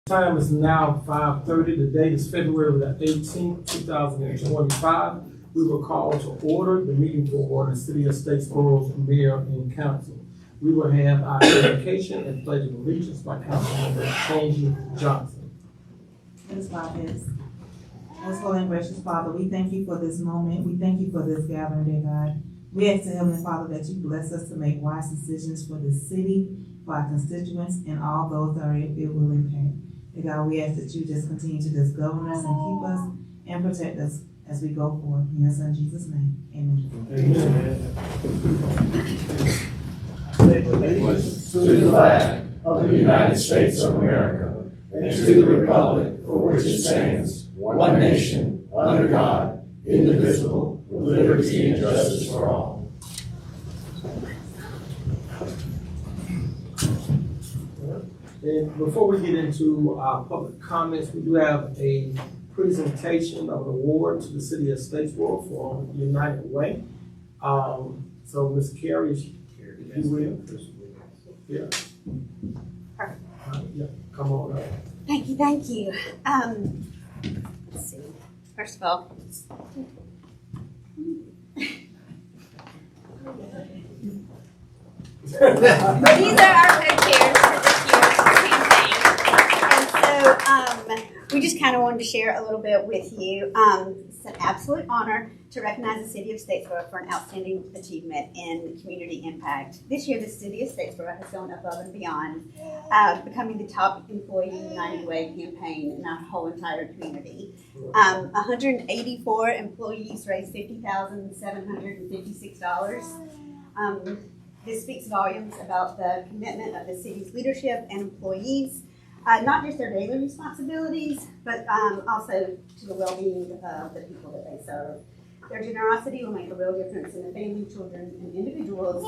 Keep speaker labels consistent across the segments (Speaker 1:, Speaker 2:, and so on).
Speaker 1: Time is now 5:30. The date is February the 18th, 2025. We will call to order the meeting to order, City of Statesboro's Mayor and Council. We will have our invocation and pledge of allegiance by Councilmember Angie Johnson.
Speaker 2: Ms. Lopez. Most holy and gracious Father, we thank you for this moment. We thank you for this gathering, dear God. We ask the Heavenly Father that you bless us to make wise decisions for this city, for our constituents, and all those that it will impact. Dear God, we ask that you just continue to just govern us and keep us and protect us as we go forward. In your Son Jesus' name, amen.
Speaker 3: Allegiance to the flag of the United States of America and to the republic for which it stands, one nation, under God, indivisible, with liberty and justice for all.
Speaker 1: And before we get into our public comments, we do have a presentation of an award to the City of Statesboro for United Way. So Ms. Carey, if you will. Yeah.
Speaker 4: Perfect.
Speaker 1: Yeah, come on up.
Speaker 4: Thank you, thank you. Let's see. First of all, these are our co-chairs for this year's campaign. And so we just kind of wanted to share a little bit with you. It's an absolute honor to recognize the City of Statesboro for an outstanding achievement in community impact. This year, the City of Statesboro has gone above and beyond, becoming the top employee United Way campaign in our whole entire community. 184 employees raised $50,756. This speaks volumes about the commitment of the city's leadership and employees, not just their daily responsibilities, but also to the well-being of the people that they serve. Their generosity will make a real difference in the family, children, and individuals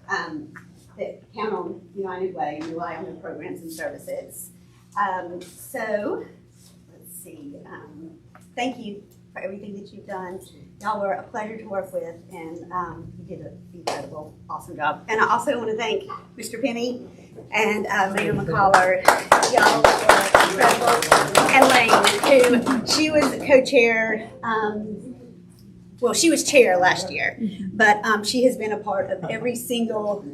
Speaker 4: that count on United Way and rely on their programs and services. So, let's see. Thank you for everything that you've done. Y'all were a pleasure to work with, and you did an incredible, awesome job. And I also want to thank Mr. Penny and Mayor McCollard. Y'all were incredible. And Lane, who she was co-chair. Well, she was chair last year, but she has been a part of every single.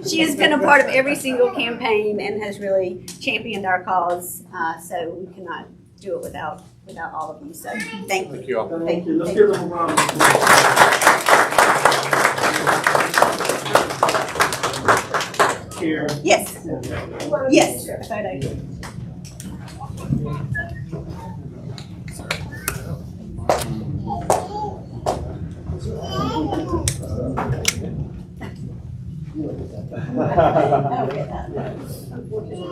Speaker 4: She has been a part of every single campaign and has really championed our cause. So we cannot do it without all of you. So thank you.
Speaker 3: Thank you all.
Speaker 1: Thank you. Let's give them a round of applause. Here.
Speaker 4: Yes. Yes. A photo.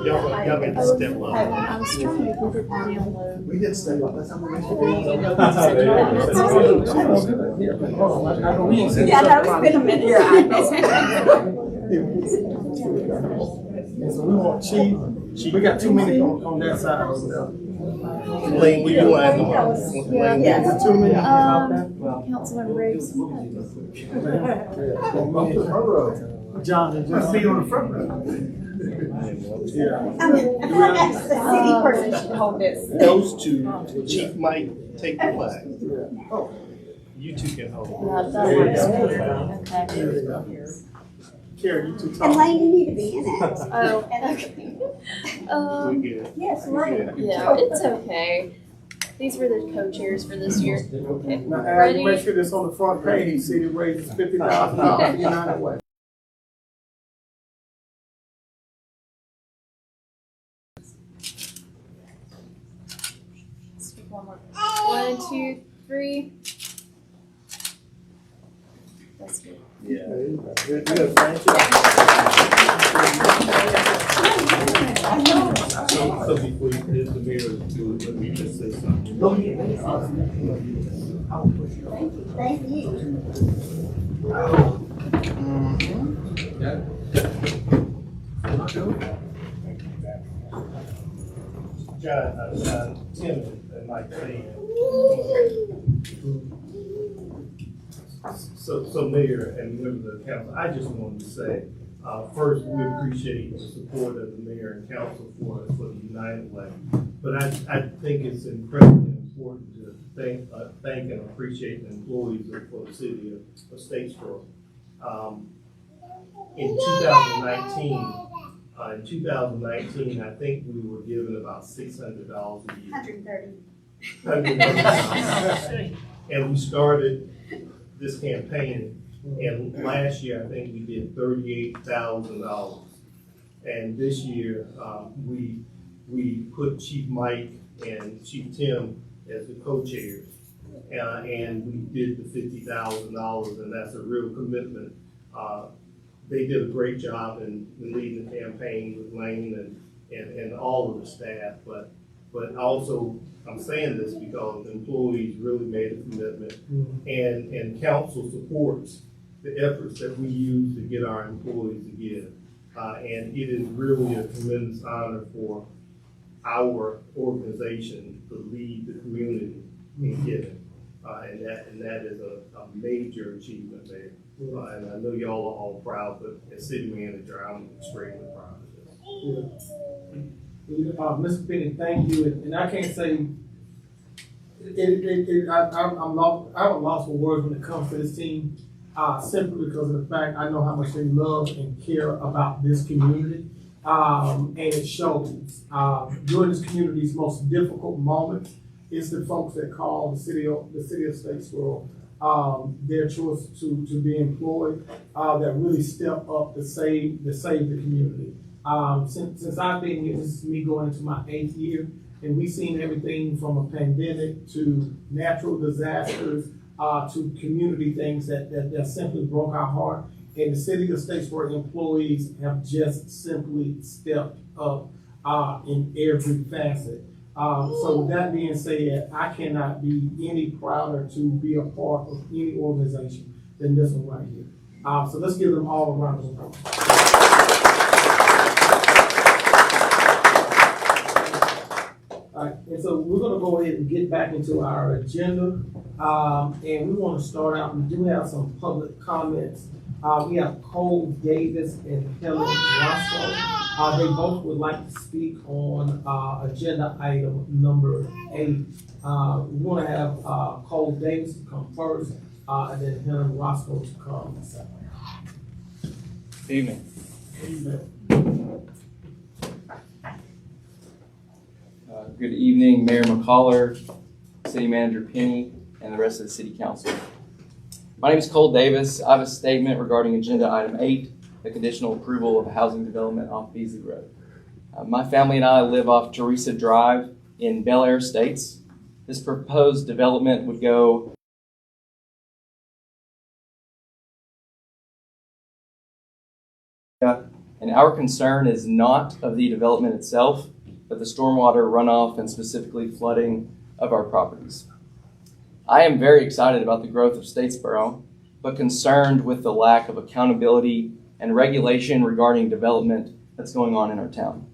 Speaker 3: Y'all get to step low.
Speaker 5: I was trying to get it download.
Speaker 3: We did step up. That's how we make
Speaker 4: Yeah, no, it's been a minute.
Speaker 1: And so we want Chief. We got too many on that side over there.
Speaker 3: Lane, we do add them.
Speaker 1: Yeah, too many.
Speaker 5: Councilman Briggs.
Speaker 1: John, just be on the front row. Yeah.
Speaker 4: I feel like that's the city person should hold this.
Speaker 3: Those two, Chief might take the flag. You two can hold it.
Speaker 5: That works.
Speaker 1: There you go. Carrie, you too
Speaker 4: And
Speaker 1: tall.
Speaker 4: Lane, you need to be in it.
Speaker 5: Oh,
Speaker 4: Okay.
Speaker 3: We good.
Speaker 4: Yes, Lane.
Speaker 5: yeah, it's okay. These were the co-chairs for this year. Okay,
Speaker 1: Now,
Speaker 5: ready?
Speaker 1: make sure this on the front page. City raises $50,000 for United Way.
Speaker 5: Let's do one more. 1, 2, 3. That's good.
Speaker 3: Yeah.
Speaker 1: Good, thank you.
Speaker 3: So before you did the mayor to let me just say something.
Speaker 4: Thank you.
Speaker 3: John, Tim and Mike saying. So Mayor and members of the council, I just wanted to say,
Speaker 6: First, we appreciate the support of the mayor and council for the United Way. But I think it's incredibly important to thank and appreciate the employees for the city of Statesboro. In 2019, I think we were given about $600 a year.
Speaker 4: 130.
Speaker 6: And we started this campaign, and last year, I think we did $38,000. And this year, we put Chief Mike and Chief Tim as the co-chairs. And we did the $50,000, and that's a real commitment. They did a great job in leading the campaign with Lane and all of the staff, but also, I'm saying this because the employees really made a commitment, and council supports the efforts that we use to get our employees to give. And it is really a tremendous honor for our organization to lead the community in giving. And that is a major achievement there. And I know y'all are all proud, but as city manager, I'm extremely proud of this.
Speaker 1: Mr. Penny, thank you, and I can't say, I'm lost for words when it comes to this team, simply because of the fact I know how much they love and care about this community, and it shows. During this community's most difficult moments, it's the folks that call the city of Statesboro their choice to be employed, that really step up to save the community. Since I've been here, this is me going into my 8th year, and we've seen everything from a pandemic to natural disasters to community things that simply broke our heart. And the city of Statesboro employees have just simply stepped up in every facet. So with that being said, I cannot be any prouder to be a part of any organization than this one right here. So let's give them all a round of applause. All right, and so we're gonna go ahead and get back into our agenda. And we wanna start out, we do have some public comments. We have Cole Davis and Helen Roscoe. They both would like to speak on agenda item number 8. We want to have Cole Davis to come first, and then Helen Roscoe to come second.
Speaker 7: Evening. Good evening, Mayor McCollar, City Manager Penny, and the rest of the City Council. My name is Cole Davis. I have a statement regarding agenda item 8, the conditional approval of a housing development off Beasley Road. My family and I live off Teresa Drive in Bel Air Estates. This proposed development would go and our concern is not of the development itself, but the stormwater runoff and specifically flooding of our properties. I am very excited about the growth of Statesboro, but concerned with the lack of accountability and regulation regarding development that's going on in our town.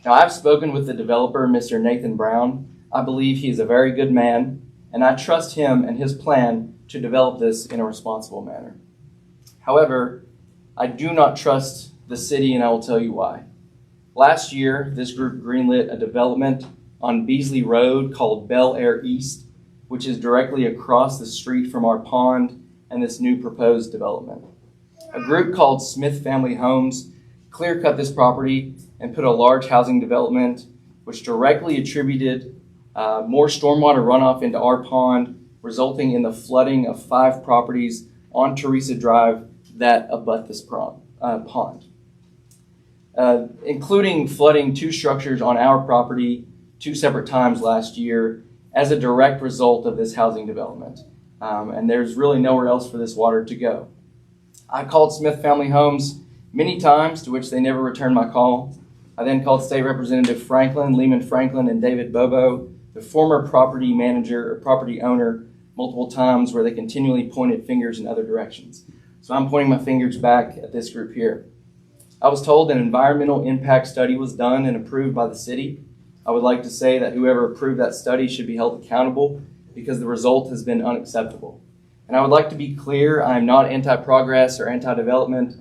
Speaker 7: Now, I've spoken with the developer, Mr. Nathan Brown. I believe he is a very good man, and I trust him and his plan to develop this in a responsible manner. However, I do not trust the city, and I will tell you why. Last year, this group greenlit a development on Beasley Road called Bel Air East, which is directly across the street from our pond and this new proposed development. A group called Smith Family Homes clear-cut this property and put a large housing development which directly attributed more stormwater runoff into our pond, resulting in the flooding of 5 properties on Teresa Drive that abut this pond. Including flooding 2 structures on our property 2 separate times last year as a direct result of this housing development. And there's really nowhere else for this water to go. I called Smith Family Homes many times, to which they never returned my call. I then called State Representative Franklin, Lehman Franklin, and David Bobo, the former property manager or property owner, multiple times where they continually pointed fingers in other directions. So I'm pointing my fingers back at this group here. I was told an environmental impact study was done and approved by the city. I would like to say that whoever approved that study should be held accountable because the result has been unacceptable. And I would like to be clear, I am not anti-progress or anti-development.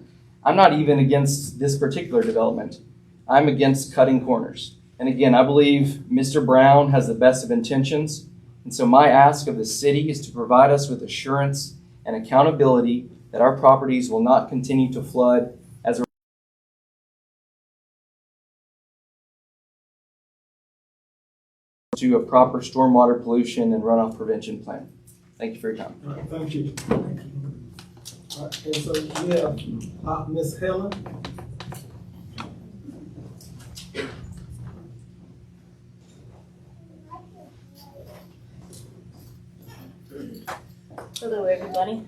Speaker 7: I'm not even against this particular development. I'm against cutting corners. And again, I believe Mr. Brown has the best of intentions. And so my ask of the city is to provide us with assurance and accountability that our properties will not continue to flood as a to a proper stormwater pollution and runoff prevention plan. Thank you for your time.
Speaker 1: All right, thank you. All right, and so we have, Ms. Helen.
Speaker 8: Hello, everybody.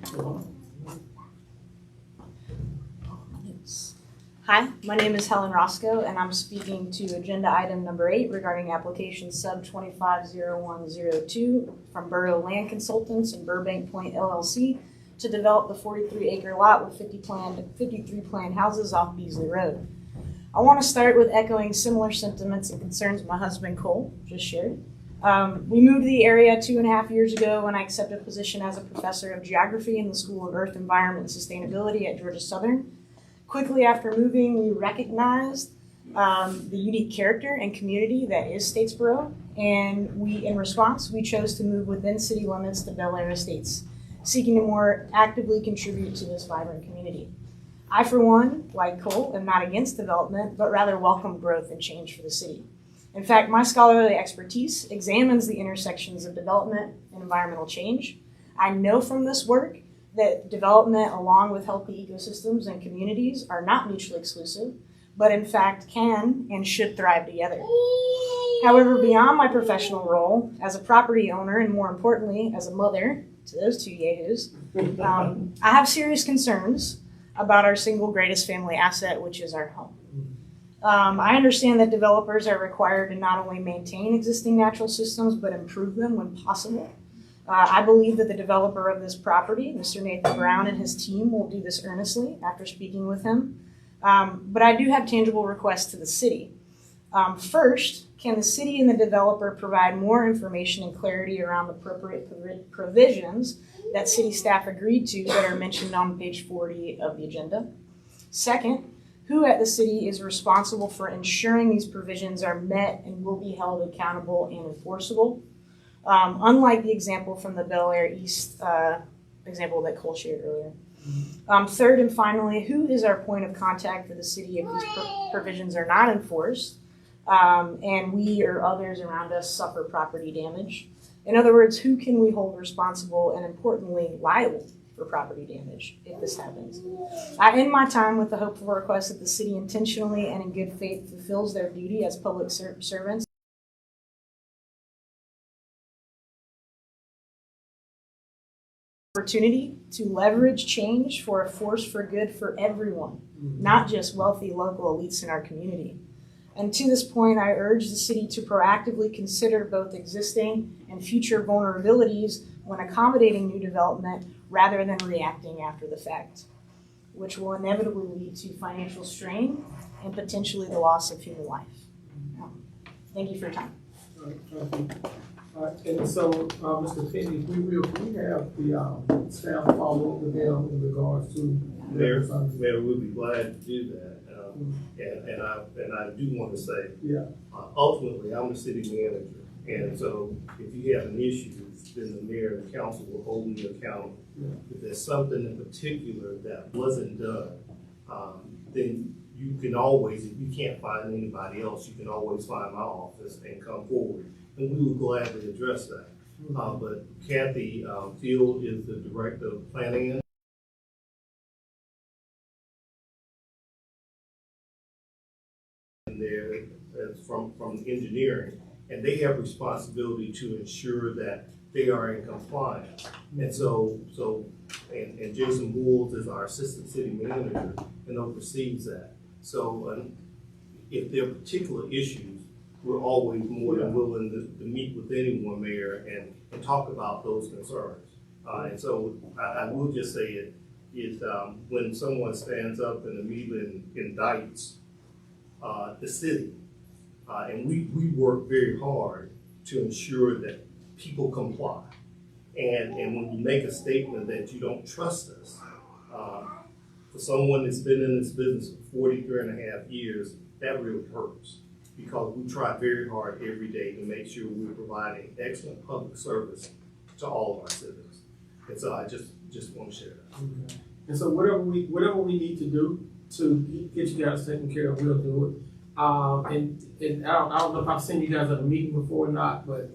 Speaker 8: Hi, my name is Helen Roscoe, and I'm speaking to agenda item number 8 regarding application sub 250102 from Borough Land Consultants and Burbank Point LLC to develop the 43-acre lot with 53 planned houses off Beasley Road. I want to start with echoing similar sentiments and concerns my husband Cole just shared. We moved to the area 2.5 years ago when I accepted a position as a professor of geography in the School of Earth, Environment, and Sustainability at Georgia Southern. Quickly after moving, we recognized the unique character and community that is Statesboro, and in response, we chose to move within city limits to Bel Air Estates, seeking to more actively contribute to this vibrant community. I, for one, like Cole, am not against development, but rather welcome growth and change for the city. In fact, my scholarly expertise examines the intersections of development and environmental change. I know from this work that development along with healthy ecosystems and communities are not mutually exclusive, but in fact can and should thrive together. However, beyond my professional role as a property owner and more importantly as a mother to those two yahoos, I have serious concerns about our single greatest family asset, which is our home. I understand that developers are required to not only maintain existing natural systems, but improve them when possible. I believe that the developer of this property, Mr. Nathan Brown, and his team will do this earnestly after speaking with him. But I do have tangible requests to the city. First, can the city and the developer provide more information and clarity around appropriate provisions that city staff agreed to that are mentioned on page 40 of the agenda? Second, who at the city is responsible for ensuring these provisions are met and will be held accountable and enforceable? Unlike the example from the Bel Air East example that Cole shared earlier. Third and finally, who is our point of contact for the city if these provisions are not enforced and we or others around us suffer property damage? In other words, who can we hold responsible and importantly liable for property damage if this happens? I end my time with the hopeful request that the city intentionally and in good faith fulfills their duty as public servants. Opportunity to leverage change for a force for good for everyone, not just wealthy local elites in our community. And to this point, I urge the city to proactively consider both existing and future vulnerabilities when accommodating new development rather than reacting after the fact, which will inevitably lead to financial strain and potentially the loss of human life. Thank you for your time.
Speaker 1: All right, and so, Mr. Penny, we have the staff follow up with them in regards to.
Speaker 6: Mayor, we'll be glad to do that. And I do want to say, ultimately, I'm the city manager. And so if you have an issue, then the mayor and the council will hold me accountable. If there's something in particular that wasn't done, then you can always, if you can't find anybody else, you can always find my office and come forward. And we will gladly address that. But Kathy Field is the director of planning. And there, that's from engineering, and they have responsibility to ensure that they are in compliance. And so Jason Bowles is our assistant city manager and oversees that. So if there are particular issues, we're always more than willing to meet with anyone, Mayor, and talk about those concerns. And so I will just say it is when someone stands up and immediately indicts the city, and we work very hard to ensure that people comply. And when you make a statement that you don't trust us, For someone that's been in this business for 43 and a half years, that really hurts because we try very hard every day to make sure we're providing excellent public service to all of our citizens. And so I just want to share that.
Speaker 1: Okay. And so whatever we need to do to get you guys taken care of, we'll do it. And I don't know if I've seen you guys at a meeting before or not, but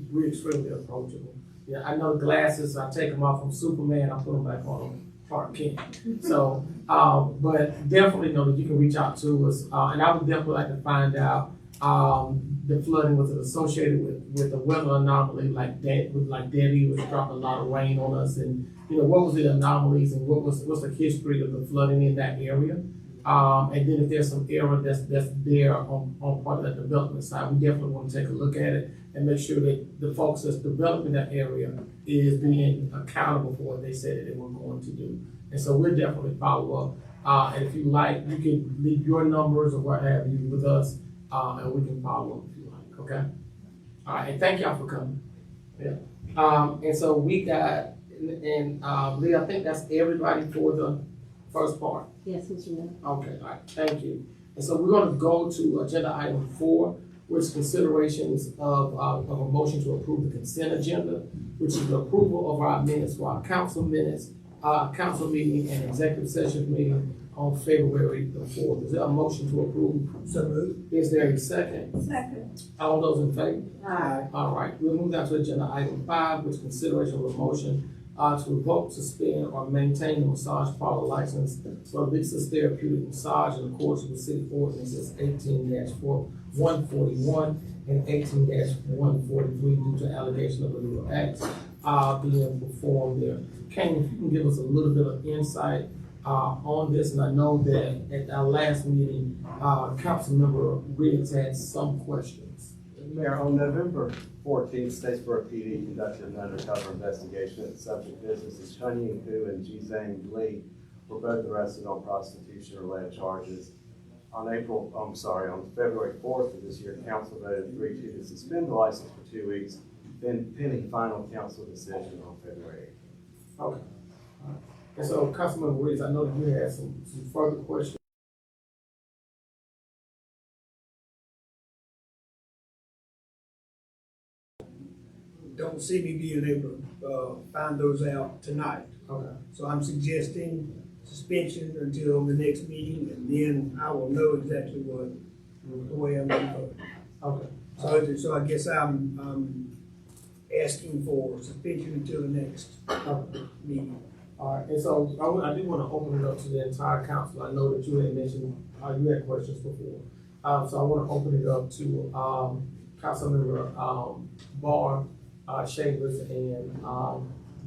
Speaker 1: we're extremely approachable. Yeah, I know the glasses, I take them off from Superman, I put them back on Clark Kent. So, but definitely know that you can reach out to us, and I would definitely like to find out, the flooding, was it associated with the weather anomaly like that, with like Debbie was dropping a lot of rain on us, and what was the anomalies and what's the history of the flooding in that area? And then if there's some error that's there on part of the development side, we definitely want to take a look at it and make sure that the folks that's developing that area is being accountable for what they said that they were going to do. And so we'll definitely follow up. And if you like, you can leave your numbers or what have you with us, and we can follow up if you like, okay? All right, and thank y'all for coming. Yeah. And so we got, and Lee, I think that's everybody for the first part.
Speaker 9: Yes, Mr. Mayor.
Speaker 1: Okay, all right, thank you. And so we're gonna go to agenda item 4, which is considerations of a motion to approve the consent agenda, which is the approval of our minutes for our council minutes, council meeting and executive session meeting on February the 4th. Is there a motion to approve?
Speaker 3: So moved.
Speaker 1: Is there a second?
Speaker 9: Second.
Speaker 1: All those in favor?
Speaker 9: Aye.
Speaker 1: All right, we'll move down to agenda item 5, which is consideration of a motion to revoke, suspend, or maintain the massage parlor license for Lisa's Therapeutic Massage in accordance with city ordinances 18-141 and 18-143 due to allegation of illegal acts being performed there. Kane, if you can give us a little bit of insight on this, and I know that at our last meeting, Councilmember Riggs had some questions.
Speaker 10: Mayor, on November 14th, Statesboro PD conducted an undercover investigation at the subject businesses Chunying Hu and Jizang Lee were both arrested on prostitution-related charges. On February 4th of this year, council voted 3-2 to suspend the license for 2 weeks, then pending final council decision on February 8th.
Speaker 1: Okay. All right. And so, Councilmember Riggs, I know that you had some further questions.
Speaker 11: Don't see me being able to find those out tonight.
Speaker 1: Okay.
Speaker 11: So I'm suggesting suspension until the next meeting, and then I will know exactly what, the way I'm going to vote.
Speaker 1: Okay.
Speaker 11: So I guess I'm asking for suspension until the next meeting.
Speaker 1: All right, and so I do want to open it up to the entire council. I know that you had mentioned, you had questions before. So I want to open it up to Councilmember Barr, Chambers, and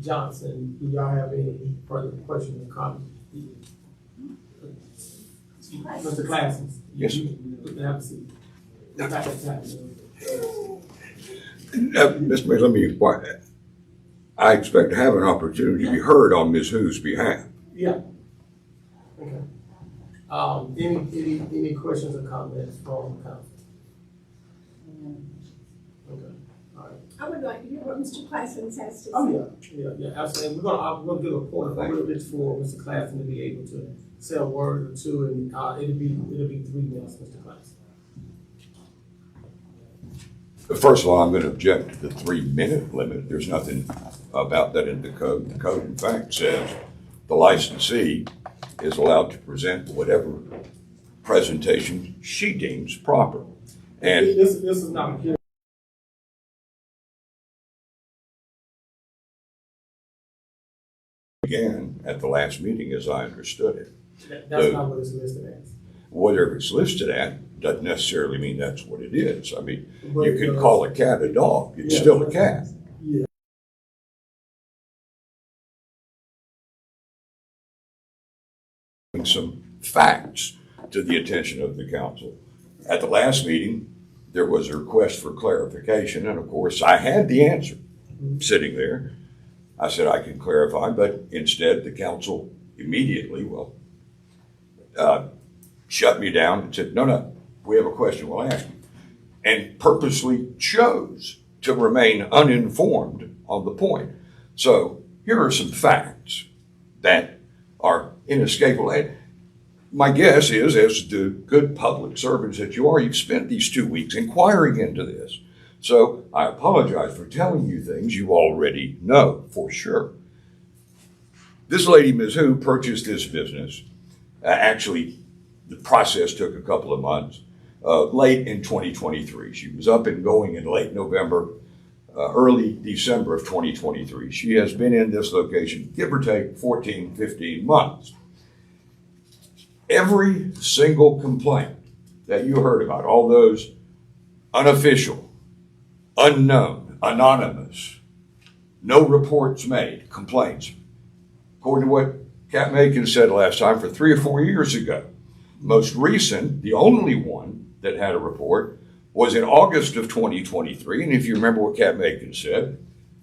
Speaker 1: Johnson. Do y'all have any further questions or comments? Mr. Classens?
Speaker 3: Yes, sir.
Speaker 1: You can have a seat.
Speaker 3: Mr. Mayor, let me inquire. I expect to have an opportunity to be heard on Ms. Hu's behalf.
Speaker 1: Yeah. Okay. Any questions or comments from council? Okay. All right.
Speaker 9: I would like to hear what Mr. Claessens has to say.
Speaker 1: Oh, yeah, absolutely. We're gonna give a point a little bit for Mr. Classen to be able to say a word or two, and it'll be 3 minutes, Mr. Classen.
Speaker 3: First of all, I'm going to object to the 3-minute limit. There's nothing about that in the code. The code, in fact, says the licensee is allowed to present whatever presentation she deems proper. And
Speaker 1: This is not a hearing.
Speaker 3: began at the last meeting, as I understood it.
Speaker 1: That's not what it's listed as.
Speaker 3: Whatever it's listed at doesn't necessarily mean that's what it is. I mean,
Speaker 1: But
Speaker 3: you can call a cat a dog. It's
Speaker 1: Yeah,
Speaker 3: still a
Speaker 1: but-
Speaker 3: cat.
Speaker 1: Yeah.
Speaker 3: Some facts to the attention of the council. At the last meeting, there was a request for clarification, and of course, I had the answer sitting there. I said I can clarify, but instead the council immediately, shut me down and said, no, we have a question, we'll ask you. And purposely chose to remain uninformed on the point. So here are some facts that are inescapable. And my guess is, as the good public servants that you are, you've spent these 2 weeks inquiring into this. So I apologize for telling you things you already know for sure. This lady, Ms. Who, purchased this business. Actually, the process took a couple of months. Late in 2023. She was up and going in late November, early December of 2023. She has been in this location, give or take 14, 15 months. Every single complaint that you heard about, all those unofficial, unknown, anonymous, no reports made, complaints, according to what Kat Macon said last time, for 3 or 4 years ago. Most recent, the only one that had a report, was in August of 2023. And if you remember what Kat Macon said,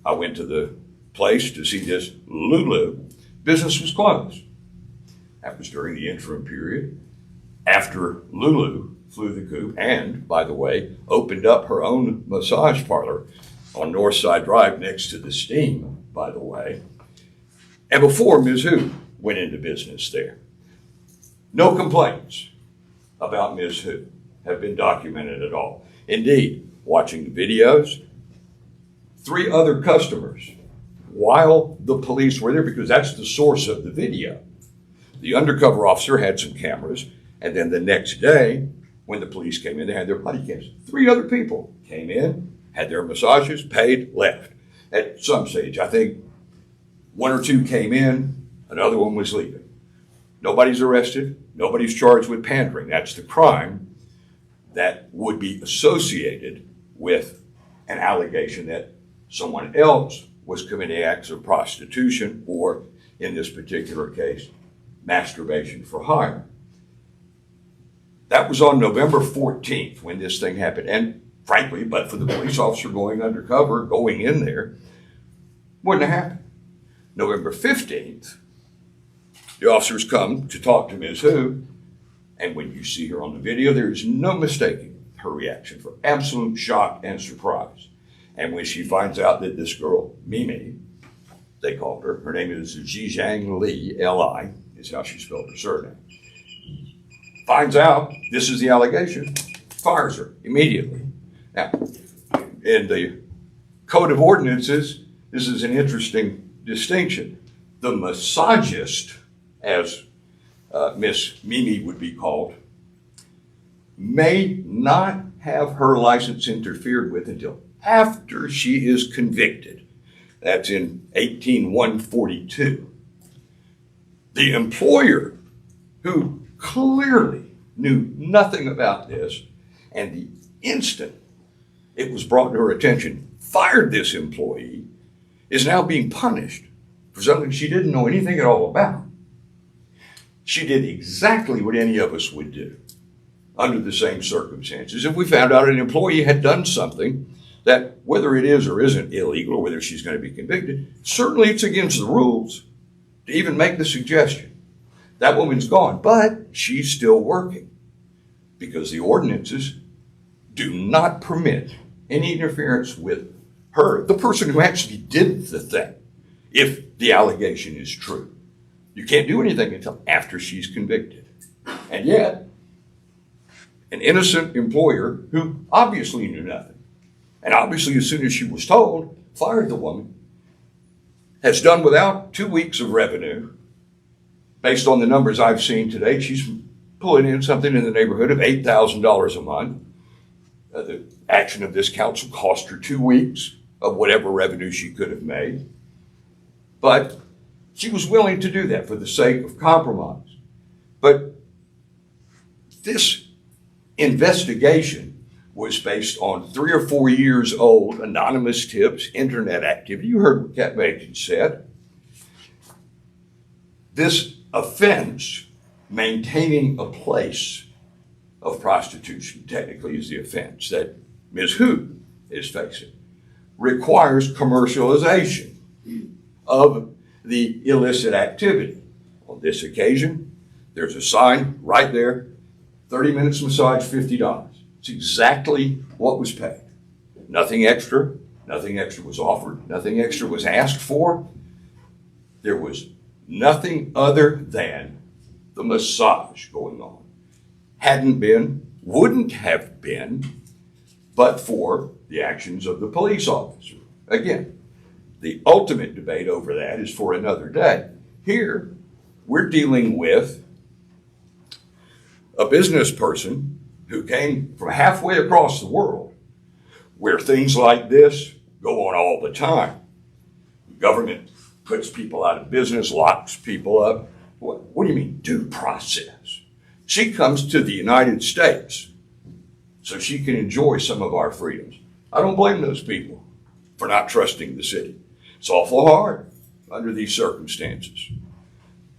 Speaker 3: I went to the place to see this Lulu. Business was closed. That was during the interim period after Lulu flew the coop and, by the way, opened up her own massage parlor on Northside Drive next to the Steam, by the way, and before Ms. Who went into business there. No complaints about Ms. Who have been documented at all. Indeed, watching the videos, 3 other customers, while the police were there, because that's the source of the video, the undercover officer had some cameras, and then the next day, when the police came in, they had their body cams. 3 other people came in, had their massages, paid, left. At some stage, I think 1 or 2 came in, another one was leaving. Nobody's arrested, nobody's charged with pandering. That's the crime that would be associated with an allegation that someone else was committing acts of prostitution or, in this particular case, masturbation for hire. That was on November 14th when this thing happened. And frankly, but for the police officer going undercover, going in there, wouldn't have happened. November 15th, the officers come to talk to Ms. Who, and when you see her on the video, there is no mistaking her reaction for absolute shock and surprise. And when she finds out that this girl, Mimi, they called her, her name is Zhizhang Li, L-I, is how she spelled her surname, finds out this is the allegation, fires her immediately. Now, in the Code of Ordinances, this is an interesting distinction. The massagist, as Miss Mimi would be called, may not have her license interfered with until after she is convicted. That's in 18142. The employer, who clearly knew nothing about this, and the instant it was brought to her attention, fired this employee, is now being punished for something she didn't know anything at all about. She did exactly what any of us would do under the same circumstances. If we found out an employee had done something that, whether it is or isn't illegal, or whether she's going to be convicted, certainly it's against the rules to even make the suggestion. That woman's gone, but she's still working because the ordinances do not permit any interference with her, the person who actually did the thing, if the allegation is true. You can't do anything until after she's convicted. And yet, an innocent employer who obviously knew nothing, and obviously as soon as she was told, fired the woman, has done without 2 weeks of revenue. Based on the numbers I've seen today, she's pulling in something in the neighborhood of $8,000 a month. The action of this council cost her 2 weeks of whatever revenue she could have made. But she was willing to do that for the sake of compromise. But this investigation was based on 3 or 4 years old anonymous tips, internet activity. You heard what Kat Macon said. This offense, maintaining a place of prostitution, technically is the offense that Ms. Who is facing, requires commercialization of the illicit activity. On this occasion, there's a sign right there, 30 minutes massage, $50. It's exactly what was paid. Nothing extra was offered, nothing extra was asked for. There was nothing other than the massage going on. Hadn't been, wouldn't have been, but for the actions of the police officer. Again, the ultimate debate over that is for another day. Here, we're dealing with a business person who came from halfway across the world where things like this go on all the time. The government puts people out of business, locks people up. What do you mean, due process? She comes to the United States so she can enjoy some of our freedoms. I don't blame those people for not trusting the city. It's awful hard under these circumstances.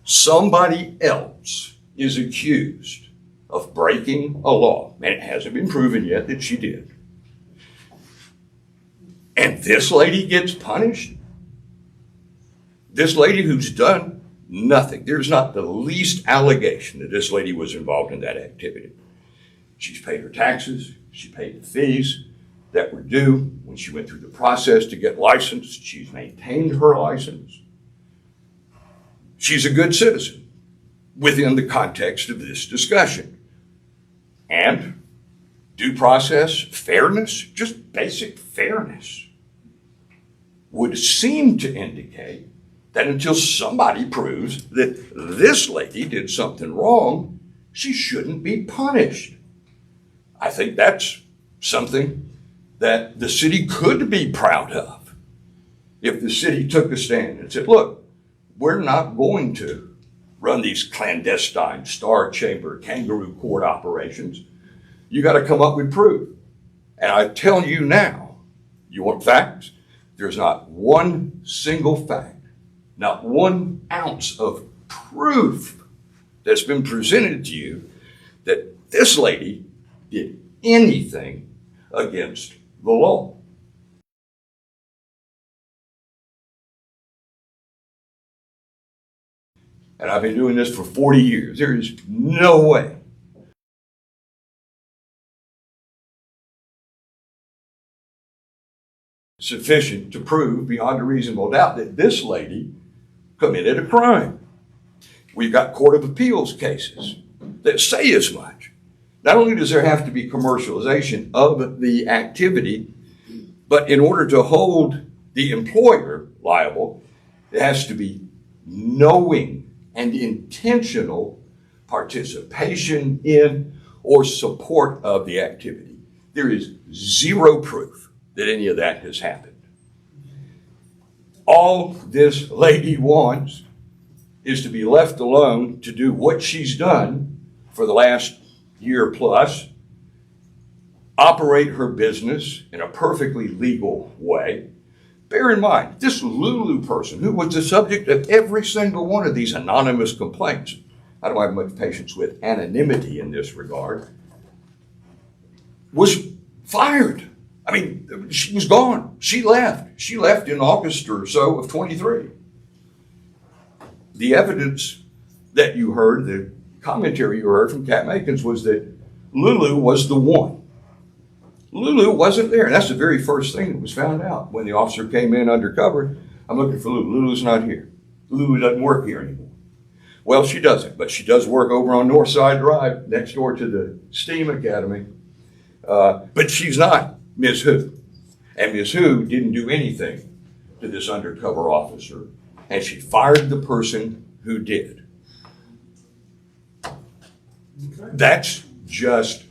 Speaker 3: Somebody else is accused of breaking a law, and it hasn't been proven yet that she did. And this lady gets punished? This lady who's done nothing. There's not the least allegation that this lady was involved in that activity. She's paid her taxes. She paid the fees that were due when she went through the process to get licensed. She's maintained her license. She's a good citizen within the context of this discussion. And due process, fairness, just basic fairness, would seem to indicate that until somebody proves that this lady did something wrong, she shouldn't be punished. I think that's something that the city could be proud of. If the city took a stand and said, look, we're not going to run these clandestine star chamber kangaroo court operations. You got to come up with proof. And I tell you now, you want facts? There's not one single fact, not 1 ounce of proof that's been presented to you that this lady did anything against the law. And I've been doing this for 40 years. There is no way sufficient to prove beyond a reasonable doubt that this lady committed a crime. We've got Court of Appeals cases that say as much. Not only does there have to be commercialization of the activity, but in order to hold the employer liable, it has to be knowing and intentional participation in or support of the activity. There is zero proof that any of that has happened. All this lady wants is to be left alone to do what she's done for the last year plus, operate her business in a perfectly legal way. Bear in mind, this Lulu person, who was the subject of every single one of these anonymous complaints, I don't have much patience with anonymity in this regard, was fired. I mean, she was gone. She left. She left in August or so of 23. The evidence that you heard, the commentary you heard from Kat Makins was that Lulu was the one. Lulu wasn't there. And that's the very first thing that was found out when the officer came in undercover. I'm looking for Lulu. Lulu's not here. Lulu doesn't work here anymore. Well, she doesn't, but she does work over on Northside Drive next door to the STEAM Academy. But she's not Ms. Who. And Ms. Who didn't do anything to this undercover officer. And she fired the person who did.
Speaker 1: Okay.
Speaker 3: That's just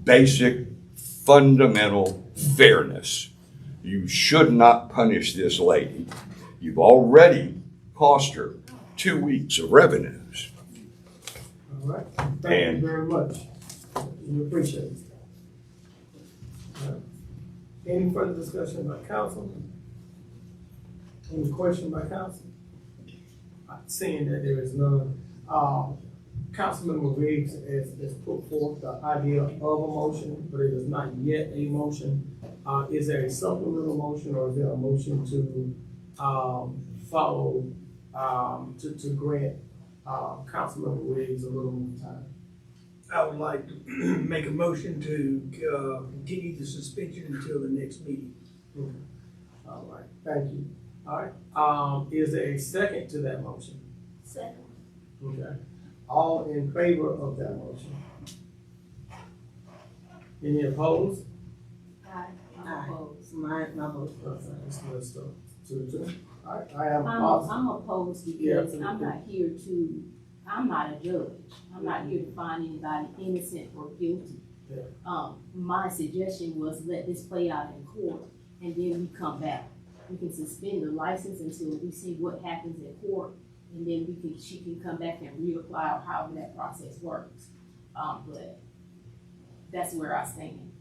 Speaker 3: basic, fundamental fairness. You should not punish this lady. You've already cost her 2 weeks of revenues.
Speaker 1: All right. Thank you very much. We appreciate it. All right. Any further discussion by council? Any question by council? Seeing that there is none, Councilmember Riggs has put forth the idea of a motion, but it is not yet a motion. Is there a supplemental motion, or is there a motion to follow, to grant Councilmember Riggs a little more time?
Speaker 11: I would like to make a motion to continue the suspension until the next meeting.
Speaker 1: Okay. All right, thank you. All right, is there a second to that motion?
Speaker 9: Second.
Speaker 1: Okay. All in favor of that motion? Any opposed?
Speaker 2: Aye. My vote.
Speaker 1: Okay, let's do this stuff. 2-2. I am
Speaker 12: I'm
Speaker 1: positive.
Speaker 12: opposed
Speaker 1: Yeah.
Speaker 12: because I'm not a judge. I'm not here to find anybody innocent or guilty.
Speaker 1: Yeah.
Speaker 12: My suggestion was let this play out in court and then we come back. We can suspend the license until we see what happens in court, and then she can come back and reapply or however that process works. But that's where I stand.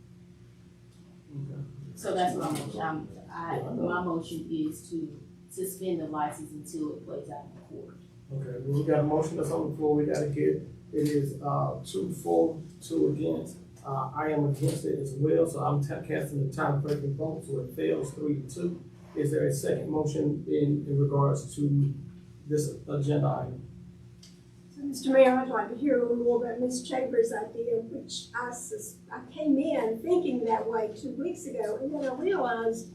Speaker 1: Okay.
Speaker 12: So that's my motion. My motion is to suspend the license until it plays out in court.
Speaker 1: Okay, well, we got a motion that's on the floor, we gotta get, it is, 2 for, 2 against. I am against it as well, so I'm casting the time-breaking vote, so it fails 3-2. Is there a second motion in regards to this agenda item?
Speaker 9: So, Mr. Mayor, I'd like to hear a little more about Ms. Chambers' idea, which I came in thinking that way 2 weeks ago, and then I realized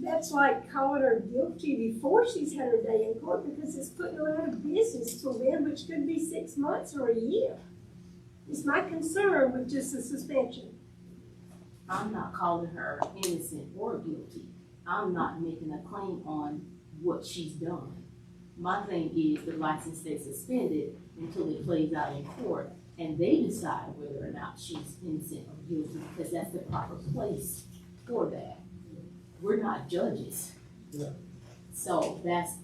Speaker 9: that's like calling her guilty before she's had her day in court, because it's putting her out of business till then, which could be 6 months or a year. It's my concern with just the suspension.
Speaker 12: I'm not calling her innocent or guilty. I'm not making a claim on what she's done. My thing is the license stays suspended until it plays out in court and they decide whether or not she's innocent or guilty, because that's the proper place for that. We're not judges.
Speaker 1: Yeah.
Speaker 12: So that's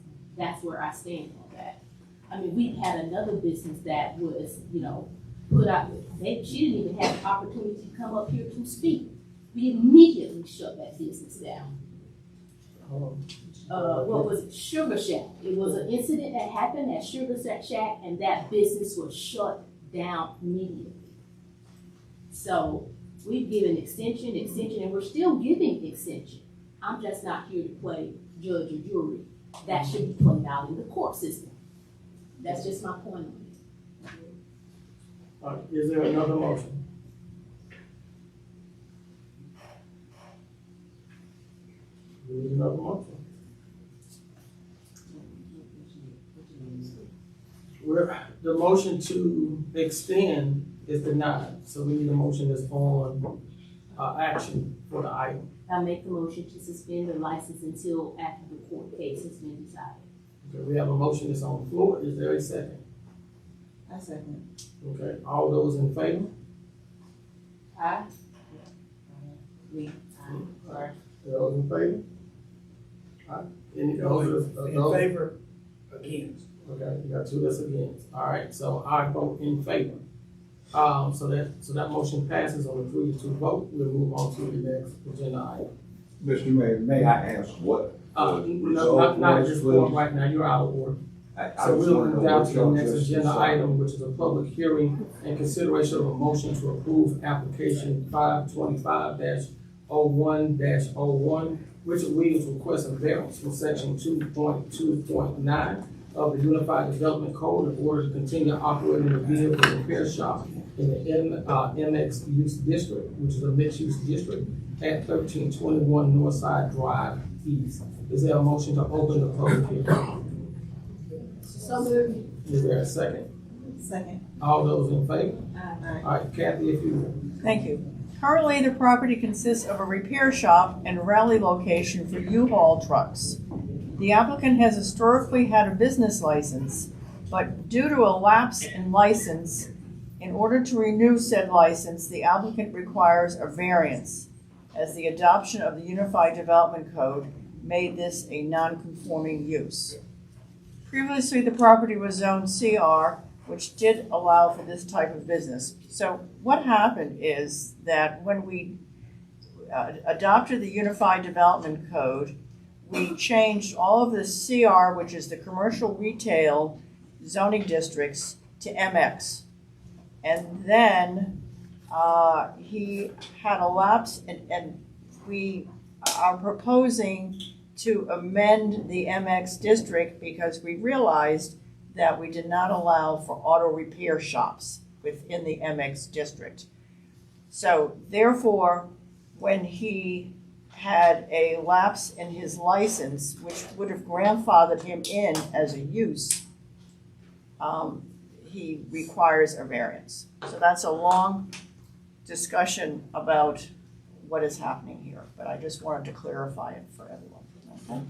Speaker 12: where I stand on that. I mean, we've had another business that was, put out, she didn't even have the opportunity to come up here to speak. We immediately shut that business down. What was it? Sugar Shack. It was an incident that happened at Sugar Shack, and that business was shut down immediately. So we've given extension, and we're still giving extension. I'm just not here to play judge or jury. That should be played out in the court system. That's just my point on it.
Speaker 1: Is there another motion? We need another motion. The motion to extend is denied, so we need a motion that's on, action for the item.
Speaker 12: I make the motion to suspend the license until after the court case has been decided.
Speaker 1: Okay, we have a motion that's on the floor, is there a second?
Speaker 2: I second.
Speaker 1: Okay, all those in favor?
Speaker 12: Aye.
Speaker 2: Sorry.
Speaker 1: Those in favor? Aye. Any those?
Speaker 11: In favor, against.
Speaker 1: Okay, you got 2 that's against. All right, so I vote in favor. So that motion passes on a 3-2 vote. We'll move on to the next agenda item.
Speaker 3: Mr. Mayor, may I ask what?
Speaker 1: Not at this point right now, you're out of order. So we'll move down to the next agenda item, which is a public hearing and consideration of a motion to approve application 525-01-01, Richard Williams requests a variance from section 2.2.9 of the Unified Development Code in order to continue operating the vehicle repair shop in the MX Use District, which is a mixed-use district at 1321 Northside Drive East. Is there a motion to open the public hearing?
Speaker 9: So moved.
Speaker 1: Is there a second?
Speaker 2: Second.
Speaker 1: All those in favor?
Speaker 2: Aye.
Speaker 1: All right, Kathy, if you will.
Speaker 13: Thank you. Currently, the property consists of a repair shop and rally location for U-Haul trucks. The applicant has historically had a business license, but due to a lapse in license, in order to renew said license, the applicant requires a variance, as the adoption of the Unified Development Code made this a non-conforming use. Previously, the property was zoned CR, which did allow for this type of business. So what happened is that when we adopted the Unified Development Code, we changed all of the CR, which is the commercial retail zoning districts, to MX. And then he had a lapse, and we are proposing to amend the MX district because we realized that we did not allow for auto repair shops within the MX district. So therefore, when he had a lapse in his license, which would have grandfathered him in as a use, he requires a variance. So that's a long discussion about what is happening here, but I just wanted to clarify it for everyone. Okay?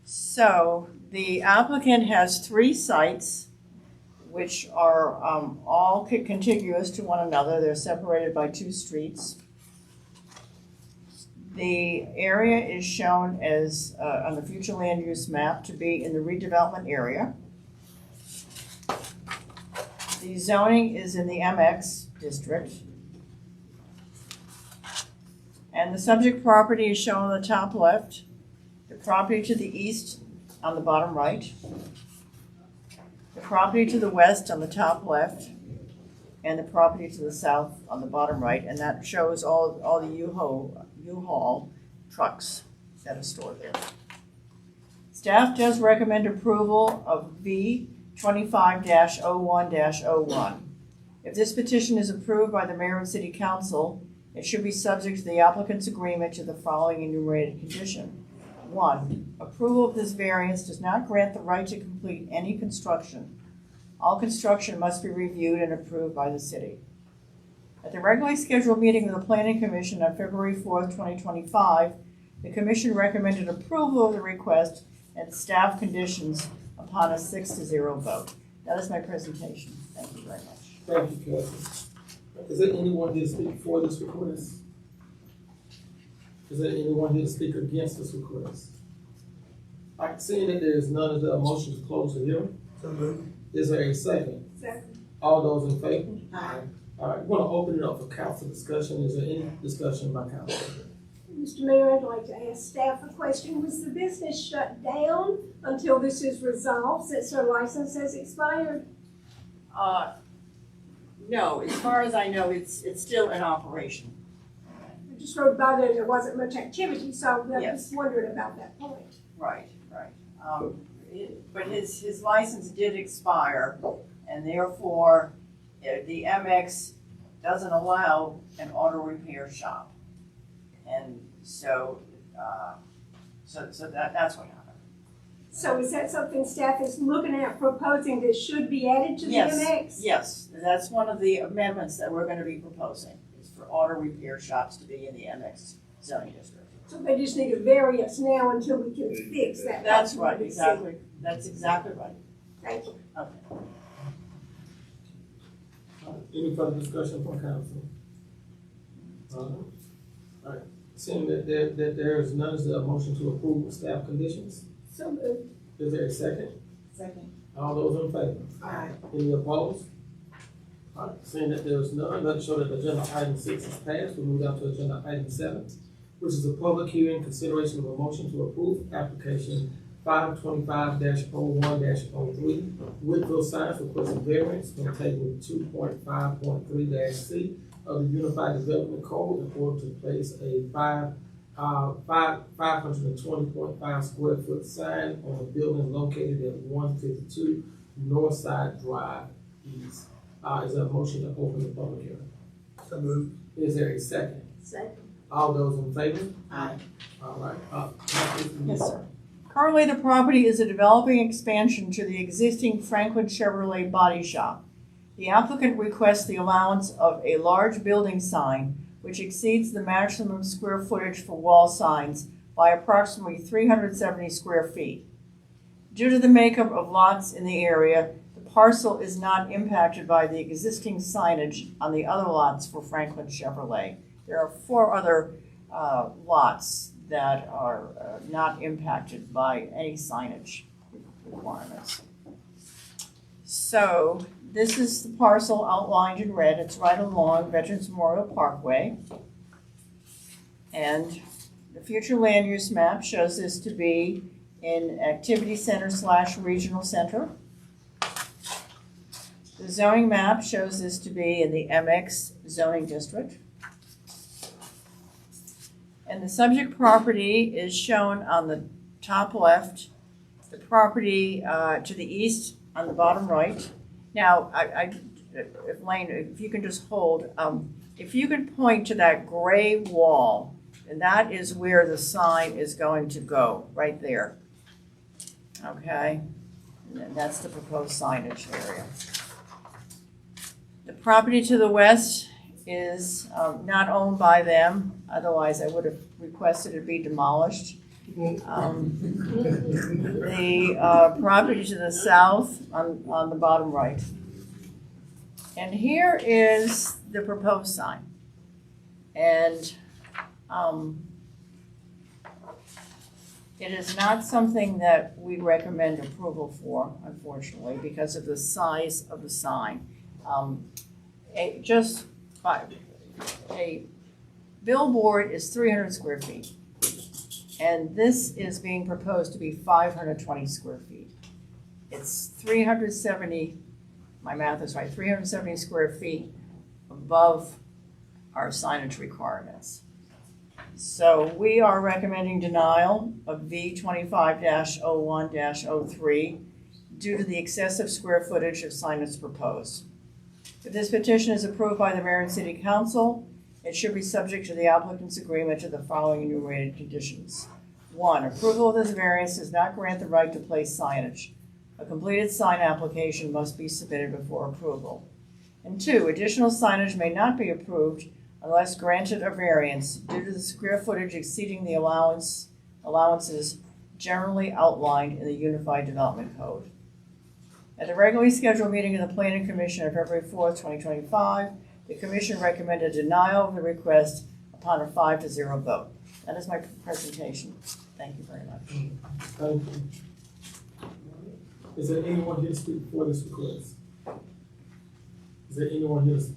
Speaker 13: So the applicant has 3 sites which are all contiguous to one another. They're separated by 2 streets. The area is shown as, on the future land use map, to be in the redevelopment area. The zoning is in the MX district. And the subject property is shown on the top left, the property to the east on the bottom right, the property to the west on the top left, and the property to the south on the bottom right, and that shows all the U-Haul trucks that are stored there. Staff does recommend approval of V 25-01-01. If this petition is approved by the mayor and city council, it should be subject to the applicant's agreement to the following enumerated condition. 1, approval of this variance does not grant the right to complete any construction. All construction must be reviewed and approved by the city. At the regularly scheduled meeting of the Planning Commission on February 4th, 2025, the Commission recommended approval of the request and staff conditions upon a 6-0 vote. That is my presentation. Thank you very much.
Speaker 1: Thank you, Cassie. Is there anyone here to speak for this request? Is there anyone here to speak against this request? Seeing that there is none, is there a motion to close the hearing?
Speaker 11: So moved.
Speaker 1: Is there a second?
Speaker 9: Second.
Speaker 1: All those in favor? Aye. All right, we're gonna open it up for council discussion. Is there any discussion by council?
Speaker 9: Mr. Mayor, I'd like to ask staff a question. Was the business shut down until this is resolved since their license has expired?
Speaker 13: No, as far as I know, it's still in operation.
Speaker 9: I just rode by there and there wasn't much activity, so I
Speaker 13: Yes.
Speaker 9: was wondering about that point.
Speaker 13: Right. But his license did expire, and therefore, the MX doesn't allow an auto repair shop. And so that's what happened.
Speaker 9: So is that something staff is looking at proposing that should be added to the MX?
Speaker 13: Yes, that's one of the amendments that we're gonna be proposing, is for auto repair shops to be in the MX zoning district.
Speaker 9: So they just need a variance now until we can fix that.
Speaker 13: That's
Speaker 9: problem
Speaker 13: right,
Speaker 9: with the
Speaker 13: exactly, that's exactly right.
Speaker 9: city. Thank you.
Speaker 13: Okay.
Speaker 1: Any further discussion from council? All right, seeing that there is none, is there a motion to approve with staff conditions?
Speaker 9: So moved.
Speaker 1: Is there a second?
Speaker 2: Second.
Speaker 1: All those in favor?
Speaker 2: Aye.
Speaker 1: Any opposed? All right, seeing that there is none, let it show that agenda item 6 is passed. We move down to agenda item 7, which is a public hearing, consideration of a motion to approve application 525-01-03, Woodville Science requesting variance from table 2.5.3-C of the Unified Development Code in order to place a 520.5 square foot sign on a building located at 152 Northside Drive East. Is there a motion to open the public hearing?
Speaker 11: So moved.
Speaker 1: Is there a second?
Speaker 9: Second.
Speaker 1: All those in favor?
Speaker 2: Aye.
Speaker 1: All right.
Speaker 13: Yes, sir. Currently, the property is a developing expansion to the existing Franklin Chevrolet body shop. The applicant requests the allowance of a large building sign which exceeds the maximum square footage for wall signs by approximately 370 square feet. Due to the makeup of lots in the area, the parcel is not impacted by the existing signage on the other lots for Franklin Chevrolet. There are 4 other lots that are not impacted by any signage requirements. So this is the parcel outlined in red. It's right along Veterans Memorial Parkway. And the future land use map shows this to be in activity center / regional center. The zoning map shows this to be in the MX zoning district. And the subject property is shown on the top left, the property to the east on the bottom right. Now, if Lane, if you can just hold, if you can point to that gray wall, and that is where the sign is going to go, right there. Okay? And that's the proposed signage area. The property to the west is not owned by them, otherwise I would have requested it be demolished. The property to the south on the bottom right. And here is the proposed sign. And it is not something that we recommend approval for, unfortunately, because of the size of the sign. A billboard is 300 square feet. And this is being proposed to be 520 square feet. It's 370, my math is right, 370 square feet above our signage requirements. So we are recommending denial of V 25-01-03 due to the excessive square footage of signage proposed. If this petition is approved by the mayor and city council, it should be subject to the applicant's agreement to the following enumerated conditions. 1, approval of this variance does not grant the right to place signage. A completed sign application must be submitted before approval. And 2, additional signage may not be approved unless granted a variance due to the square footage exceeding the allowances generally outlined in the Unified Development Code. At the regularly scheduled meeting of the Planning Commission on February 4th, 2025, the Commission recommended denial of the request upon a 5-0 vote. That is my presentation. Thank you very much.
Speaker 1: Thank you. Is there anyone here to speak for this request? Is there anyone here to speak?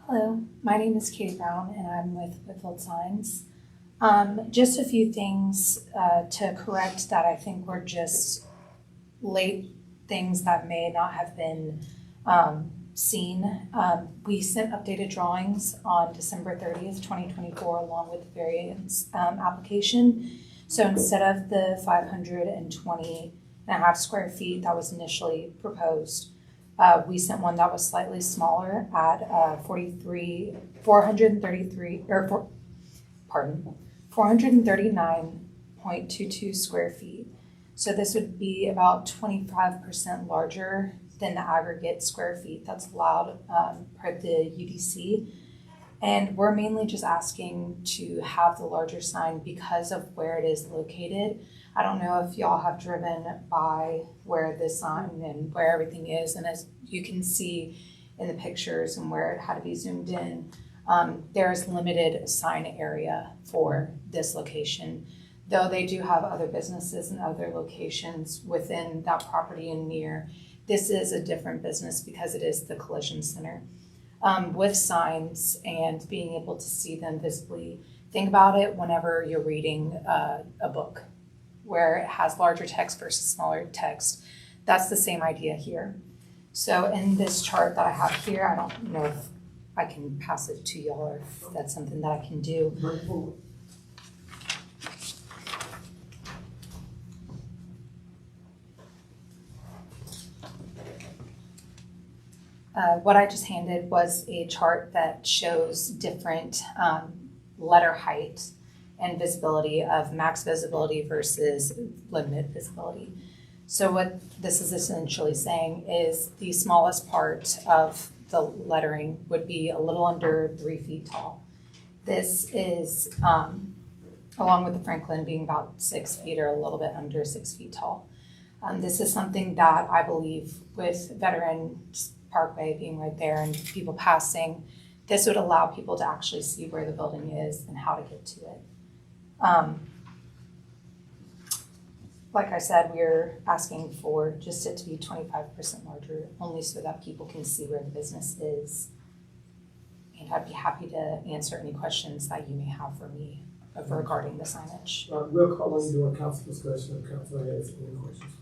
Speaker 14: Hello, my name is Katie Brown and I'm with Whitfield Signs. Just a few things to correct that I think were just late things that may not have been seen. We sent updated drawings on December 30th, 2024 along with the variance application. So instead of the 520.5 square feet that was initially proposed, we sent one that was slightly smaller at 439.22 square feet. So this would be about 25% larger than the aggregate square feet that's allowed per the UDC. And we're mainly just asking to have the larger sign because of where it is located. I don't know if y'all have driven by where this sign and where everything is, and as you can see in the pictures and where it had to be zoomed in, there's limited sign area for this location. Though they do have other businesses and other locations within that property and near, this is a different business because it is the collision center. With signs and being able to see them visibly, think about it whenever you're reading a book where it has larger text versus smaller text. That's the same idea here. So in this chart that I have here, I don't know if I can pass it to y'all or if that's something that I can do. What I just handed was a chart that shows different letter height and visibility of max visibility versus limited visibility. So what this is essentially saying is the smallest part of the lettering would be a little under 3 feet tall. This is, along with the Franklin being about 6 feet or a little bit under 6 feet tall. This is something that I believe with Veterans Parkway being right there and people passing, this would allow people to actually see where the building is and how to get to it. Like I said, we're asking for just it to be 25% larger, only so that people can see where the business is. And I'd be happy to answer any questions that you may have for me regarding the signage.
Speaker 1: We'll call on you during council discussion if council has any questions.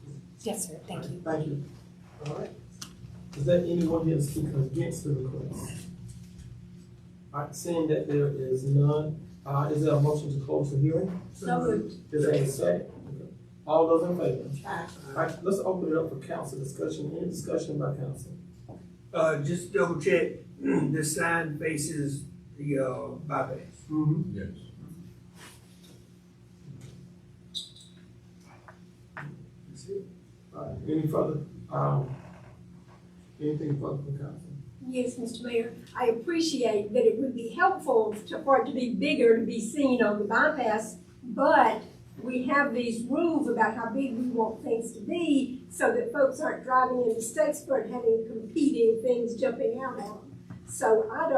Speaker 14: Yes, sir. Thank you.
Speaker 1: Thank you. All right. Is there anyone here to speak against the request? All right, seeing that there is none, is there a motion to close the hearing?
Speaker 9: So moved.
Speaker 1: Is there a second? Okay. All those in favor? Aye. All right, let's open it up for council discussion. Any discussion by council?
Speaker 11: Just double check, the sign faces the bypass.
Speaker 1: Mm-hmm.
Speaker 3: Yes.
Speaker 1: Any further, anything further from council?
Speaker 9: Yes, Mr. Mayor, I appreciate that it would be helpful for it to be bigger, to be seen on the bypass, but we have these rules about how big we want things to be so that folks aren't driving into Statesboro and having competing things jumping out at them. So I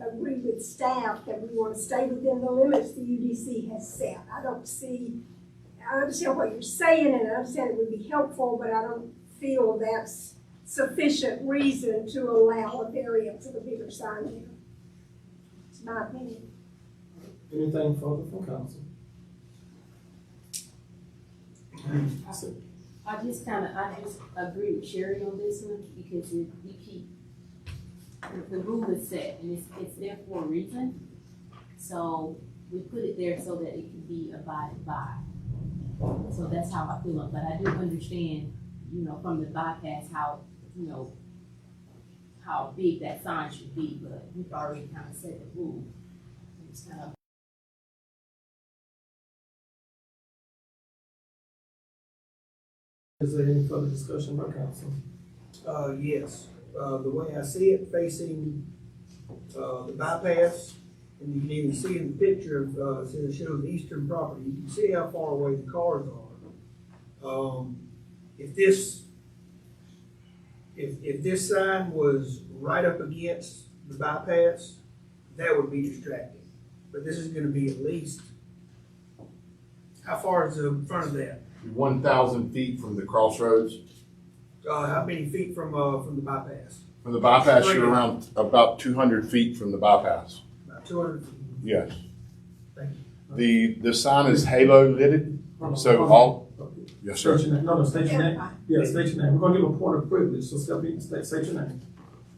Speaker 9: agree with staff that we want to stay within the limits the UDC has set. I understand what you're saying and I understand it would be helpful, but I don't feel that's sufficient reason to allow a variance of a bigger sign there. It's my opinion.
Speaker 1: Anything further from council?
Speaker 12: I just agree with Sherry on this one, because the rule is set, and it's there for a reason. So we put it there so that it can be abided by. So that's how I feel, but I do understand, from the bypass, how big that sign should be, but we've already kind of set the rule. It's kind of.
Speaker 1: Is there any further discussion by council?
Speaker 11: Yes, the way I see it, facing, the bypass, and you can even see in the picture of, it shows the eastern property, you can see how far away the cars are. If this sign was right up against the bypass, that would be distracting. But this is gonna be at least, how far is the front of that?
Speaker 3: 1,000 feet from the crossroads.
Speaker 11: How many feet from the bypass?
Speaker 3: From the bypass, you're around about 200 feet from the bypass.
Speaker 11: About 200 feet.
Speaker 3: Yes.
Speaker 11: Thank you.
Speaker 3: The sign is halo lidded, so all, yes, sir.
Speaker 1: State your name. No, state your name. Yeah, state your name. We're gonna give a point of privilege, so Stephanie, state your name.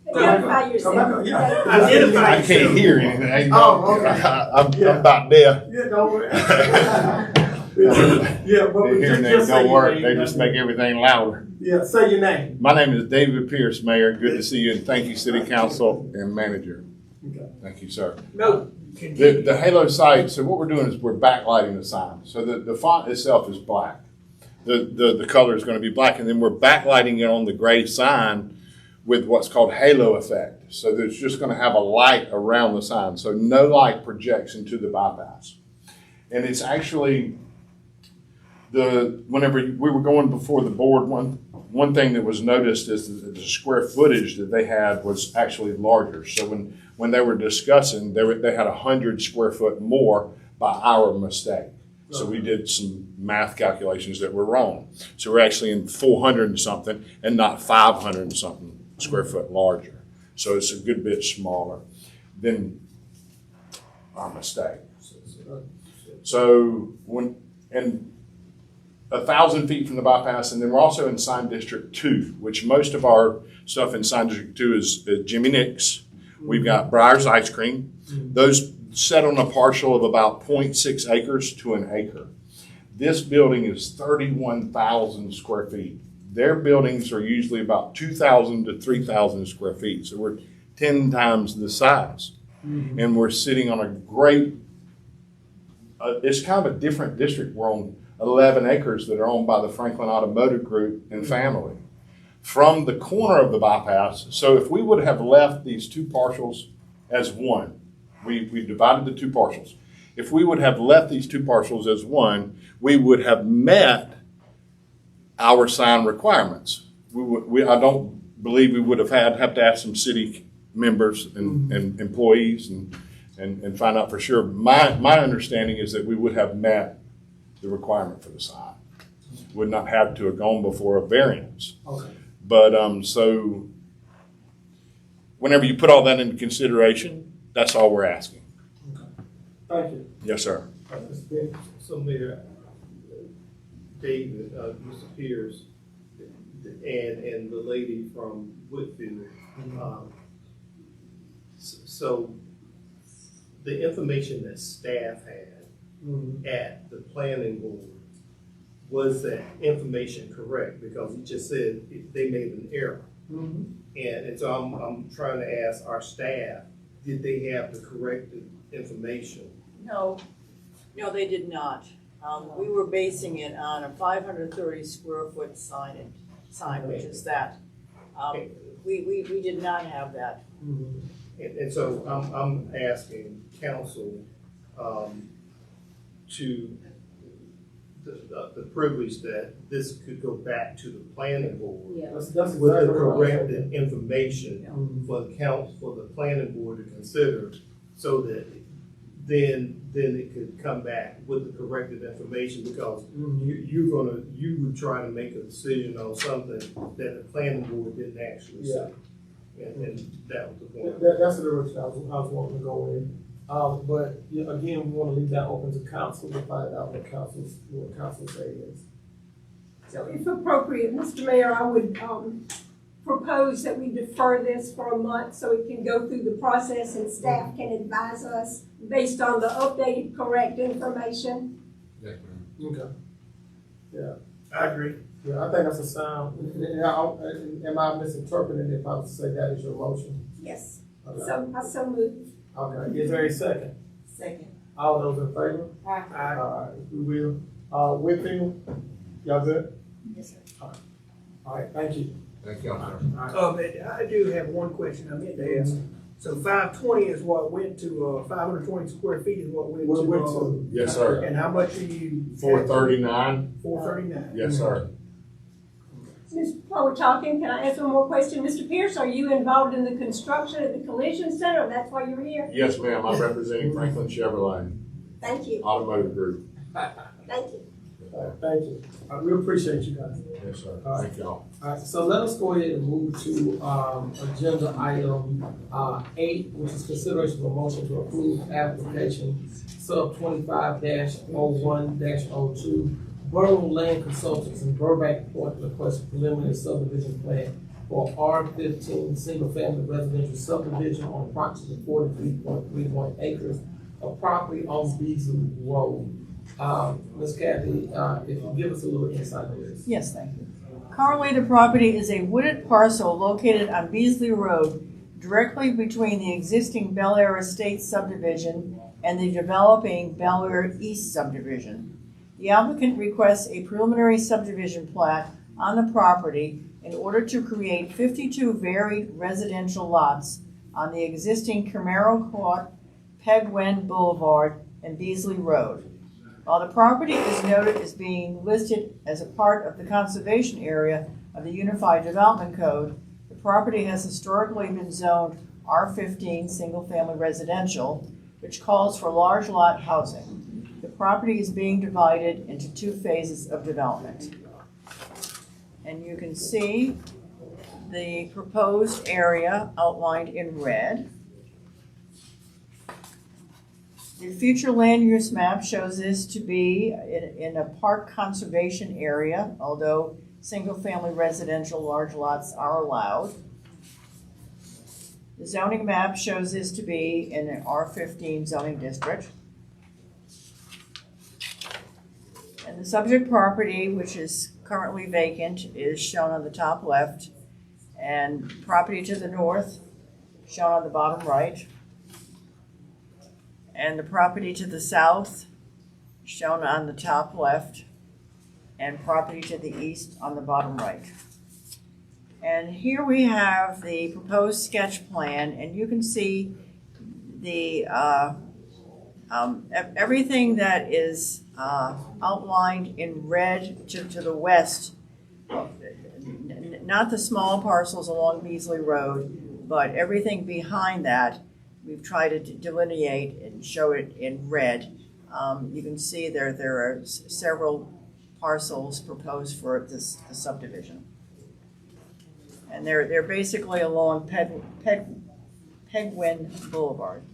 Speaker 9: Identify yourself.
Speaker 1: Yeah.
Speaker 3: I can't hear anything.
Speaker 1: Oh, okay.
Speaker 3: I'm about deaf.
Speaker 1: Yeah, don't worry. Yeah, but
Speaker 3: The hearing aids don't work, they just make everything louder.
Speaker 1: Yeah, say your name.
Speaker 3: My name is David Pierce, Mayor. Good to see you, and thank you, City Council and Manager.
Speaker 1: Okay.
Speaker 3: Thank you, sir.
Speaker 11: No.
Speaker 3: The halo site, so what we're doing is we're backlighting the sign. So the font itself is black. The color is going to be black, and then we're backlighting it on the gray sign with what's called halo effect. So there's just going to have a light around the sign. So no light projects into the bypass. And it's actually, whenever we were going before the board, one thing that was noticed is that the square footage that they had was actually larger. So when they were discussing, they had 100 square foot more by our mistake. So we did some math calculations that were wrong. So we're actually in 400 and something and not 500 and something square foot larger. So it's a good bit smaller than our mistake. So 1,000 feet from the bypass, and then we're also in Sign District 2, which most of our stuff in Sign District 2 is Jimmy Nick's. We've got Breyer's Ice Cream. Those set on a parcel of about 0.6 acres to an acre. This building is 31,000 square feet. Their buildings are usually about 2,000 to 3,000 square feet. So we're 10 times the size. And we're sitting on a great, it's kind of a different district. We're on 11 acres that are owned by the Franklin Automotive Group and family. From the corner of the bypass, so if we would have left these two parcels as one, we divided the two parcels. If we would have left these two parcels as one, we would have met our sign requirements. I don't believe we would have to ask some city members and employees and find out for sure. My understanding is that we would have met the requirement for the sign. Would not have to have gone before a variance.
Speaker 1: Okay.
Speaker 3: But so whenever you put all that into consideration, that's all we're asking.
Speaker 1: Okay. Thank you.
Speaker 3: Yes, sir.
Speaker 6: So Mayor, David, Mr. Pierce, and the lady from Whitfield, so the information that staff had at the planning board, was that information correct? Because it just said they made an error. And so I'm trying to ask our staff, did they have the correct information?
Speaker 13: No, they did not. We were basing it on a 530 square foot sign, which is that. We did not have that.
Speaker 6: And so I'm asking council, to the privilege that this could go back to the planning board.
Speaker 12: Yeah.
Speaker 1: That's
Speaker 6: With the
Speaker 1: exactly what I'm saying.
Speaker 6: corrected information for the planning board to consider, so that then it could come back with the corrected information, because you would try to make a decision on something that the planning board didn't actually say. And that was the point.
Speaker 1: That's the direction I was wanting to go in. But again, we want to leave that open to council to find out what council says.
Speaker 9: So if appropriate, Mr. Mayor, I would propose that we defer this for a month so it can go through the process and staff can advise us based on the updated correct information.
Speaker 1: Okay. Yeah.
Speaker 6: I agree.
Speaker 1: Yeah, I think that's a sound. Am I misinterpreting if I was to say that is your motion?
Speaker 9: Yes.
Speaker 1: Okay.
Speaker 9: So I so moved.
Speaker 1: Okay. Is there a second?
Speaker 2: Second.
Speaker 1: All those in favor?
Speaker 2: Aye.
Speaker 1: All right, we will. Whitfield, y'all good?
Speaker 2: Yes, sir.
Speaker 1: All right, thank you.
Speaker 3: Thank you, sir.
Speaker 11: But I do have one question I meant to ask. So 520 is what went to, 520 square feet is what went to.
Speaker 3: Yes, sir.
Speaker 11: And how much are you?
Speaker 3: 439.
Speaker 11: 439.
Speaker 3: Yes, sir.
Speaker 9: While we're talking, can I ask one more question? Mr. Pierce, are you involved in the construction of the collision center? That's why you're here?
Speaker 3: Yes, ma'am. I'm representing Franklin Chevrolet
Speaker 9: Thank you.
Speaker 3: Automotive Group.
Speaker 9: Thank you.
Speaker 1: Thank you. We appreciate you guys.
Speaker 3: Yes, sir. Thank y'all.
Speaker 1: All right, so let us go ahead and move to agenda item 8, which is consideration of a motion to approve application sub 25-01-02. Borough Land Consultants in Burbank Point request preliminary subdivision plan for R15 single-family residential subdivision on approximately 43.31 acres of property on Beasley Road. Ms. Kathy, if you give us a little insight on this.
Speaker 13: Yes, thank you. Currently, the property is a wooded parcel located on Beasley Road, directly between the existing Bel Air Estates subdivision and the developing Bel Air East subdivision. The applicant requests a preliminary subdivision plat on the property in order to create 52 varied residential lots on the existing Camaro Court, Pegwin Boulevard, and Beasley Road. While the property is noted as being listed as a part of the conservation area of the Unified Development Code, the property has historically been zoned R15 single-family residential, which calls for large lot housing. The property is being divided into 2 phases of development. And you can see the proposed area outlined in red. The future land use map shows this to be in a park conservation area, although single-family residential large lots are allowed. The zoning map shows this to be in an R15 zoning district. And the subject property, which is currently vacant, is shown on the top left, and property to the north, shown on the bottom right. And the property to the south, shown on the top left, and property to the east on the bottom right. And here we have the proposed sketch plan, and you can see the everything that is outlined in red to the west, not the small parcels along Beasley Road, but everything behind that. We've tried to delineate and show it in red. You can see there are several parcels proposed for the subdivision. And they're basically along Pegwin Boulevard.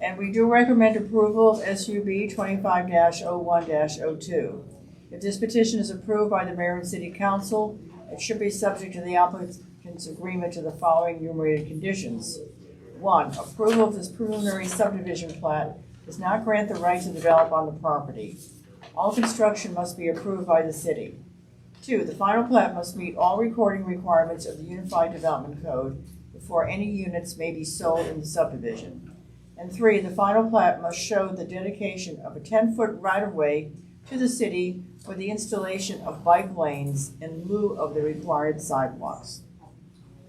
Speaker 13: And we do recommend approval of SUB 25-01-02. If this petition is approved by the Mayor and City Council, it should be subject to the applicant's agreement to the following enumerated conditions. 1, approval of this preliminary subdivision plat does not grant the right to develop on the property. All construction must be approved by the city. 2, the final plat must meet all recording requirements of the Unified Development Code, before any units may be sold in the subdivision. And 3, the final plat must show the dedication of a 10-foot right-of-way to the city for the installation of bike lanes in lieu of the required sidewalks.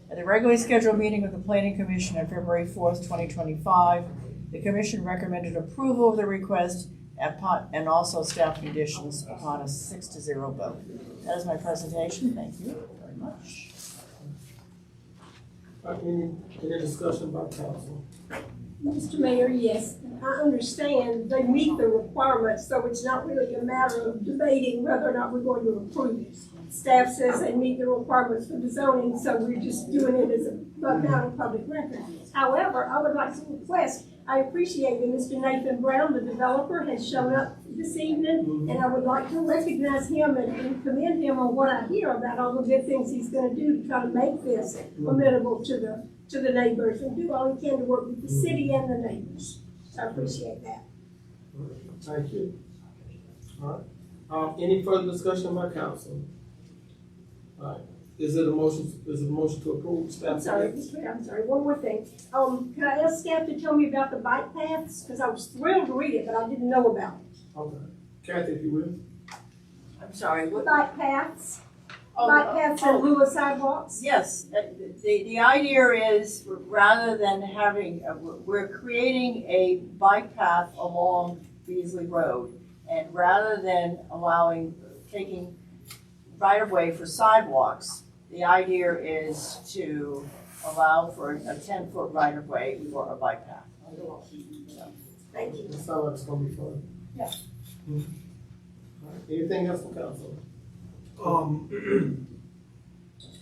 Speaker 13: At the regularly scheduled meeting of the Planning Commission on February 4th, 2025, the Commission recommended approval of the request and also staff conditions upon a 6-0 vote. That is my presentation. Thank you very much.
Speaker 1: Any discussion by council?
Speaker 9: Mr. Mayor, yes, I understand they meet the requirements, so it's not really a matter of debating whether or not we're going to approve it. Staff says they meet the requirements for the zoning, so we're just doing it as a matter of public record. However, I would like to request, I appreciate that Mr. Nathan Brown, the developer, has shown up this evening, and I would like to recognize him and commend him on what I hear about all the good things he's gonna do to try to make this amenable to the neighbors and do all he can to work with the city and the neighbors. So I appreciate that.
Speaker 1: Thank you. All right. Any further discussion by council? All right. Is it a motion to approve staff?
Speaker 9: I'm sorry, one more thing. Can I ask staff to tell me about the bike paths? Because I was thrilled to read it, but I didn't know about it.
Speaker 1: Okay. Kathy, if you will.
Speaker 13: I'm sorry,
Speaker 9: The bike paths? Bike paths in lieu of sidewalks?
Speaker 13: Yes, the idea is rather than having, we're creating a bike path along Beasley Road. And rather than taking right of way for sidewalks, the idea is to allow for a 10-foot right of way for a bike path.
Speaker 9: Thank you.
Speaker 1: It sounds like it's gonna be fun.
Speaker 9: Yeah.
Speaker 1: All right. Anything else from council?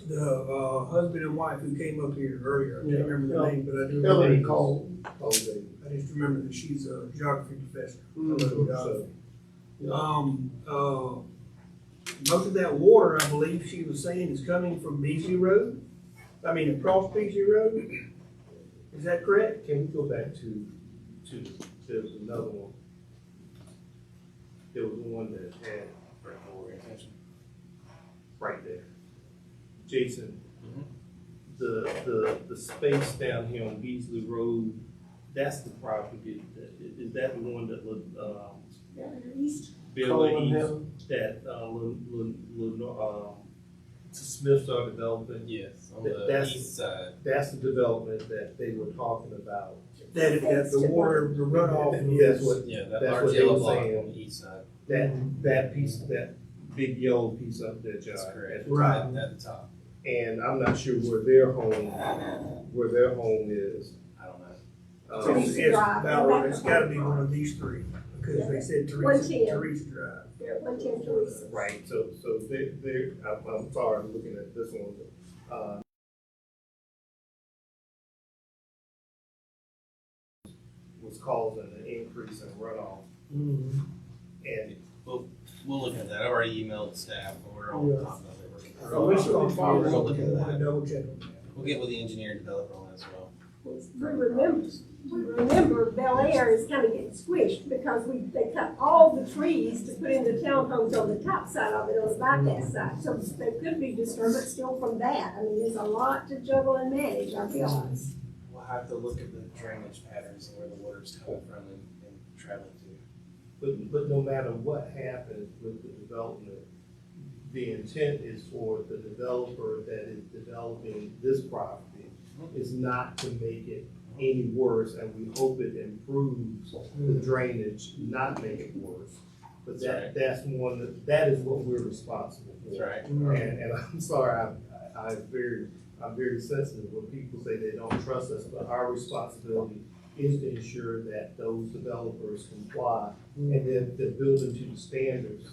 Speaker 11: The husband and wife who came up here earlier, I can't remember the name, but I do
Speaker 1: Hillary
Speaker 11: remember.
Speaker 1: Cole.
Speaker 11: I just remember that she's a geography professor. Most of that water, I believe she was saying, is coming from Beasley Road. Across Beasley Road. Is that correct?
Speaker 6: Can we go back to, there was another one. There was one that had right there. Jason, the space down here on Beasley Road, that's the property, is that the one that
Speaker 9: East.
Speaker 6: Bill East, that, Smiths are developing?
Speaker 3: Yes, on
Speaker 6: That's-
Speaker 3: the east side.
Speaker 6: That's the development that they were talking about.
Speaker 11: That the water, the runoff.
Speaker 6: That's what,
Speaker 3: Yeah, that
Speaker 6: that's
Speaker 3: large
Speaker 6: what they
Speaker 3: yellow
Speaker 6: were
Speaker 3: block
Speaker 6: saying.
Speaker 3: on the east side.
Speaker 6: That piece, that big yellow piece up there, John.
Speaker 3: That's correct.
Speaker 11: Right.
Speaker 3: At the top.
Speaker 6: And I'm not sure where their home is.
Speaker 3: I don't know.
Speaker 11: It's gotta be one of these three, because they said Teresa Drive.
Speaker 9: Yeah, 110 Teresa.
Speaker 6: Right, so I'm sorry, I'm looking at this one. Was causing an increase in runoff.
Speaker 1: Mm-hmm.
Speaker 6: And
Speaker 3: We'll look at that. I've already emailed staff, and we're on top of it.
Speaker 1: So we should be following
Speaker 3: We'll
Speaker 1: up.
Speaker 3: look into that.
Speaker 11: Double check.
Speaker 3: We'll get with the engineer and developer on that as well.
Speaker 9: We remember Bel Air is kind of getting squished because they cut all the trees to put in the townhomes on the top side of it, on the bypass side. So there could be disturbance still from that. I mean, there's a lot to juggle and manage, I realize.
Speaker 3: We'll have to look at the drainage patterns and where the water's coming from and traveling to.
Speaker 6: But no matter what happens with the development, the intent is for the developer that is developing this property is not to make it any worse, and we hope it improves the drainage, not make it worse. But that is what we're responsible for.
Speaker 3: That's right.
Speaker 6: And I'm sorry, I'm very sensitive when people say they don't trust us, but our responsibility is to ensure that those developers comply and then they're building to the standards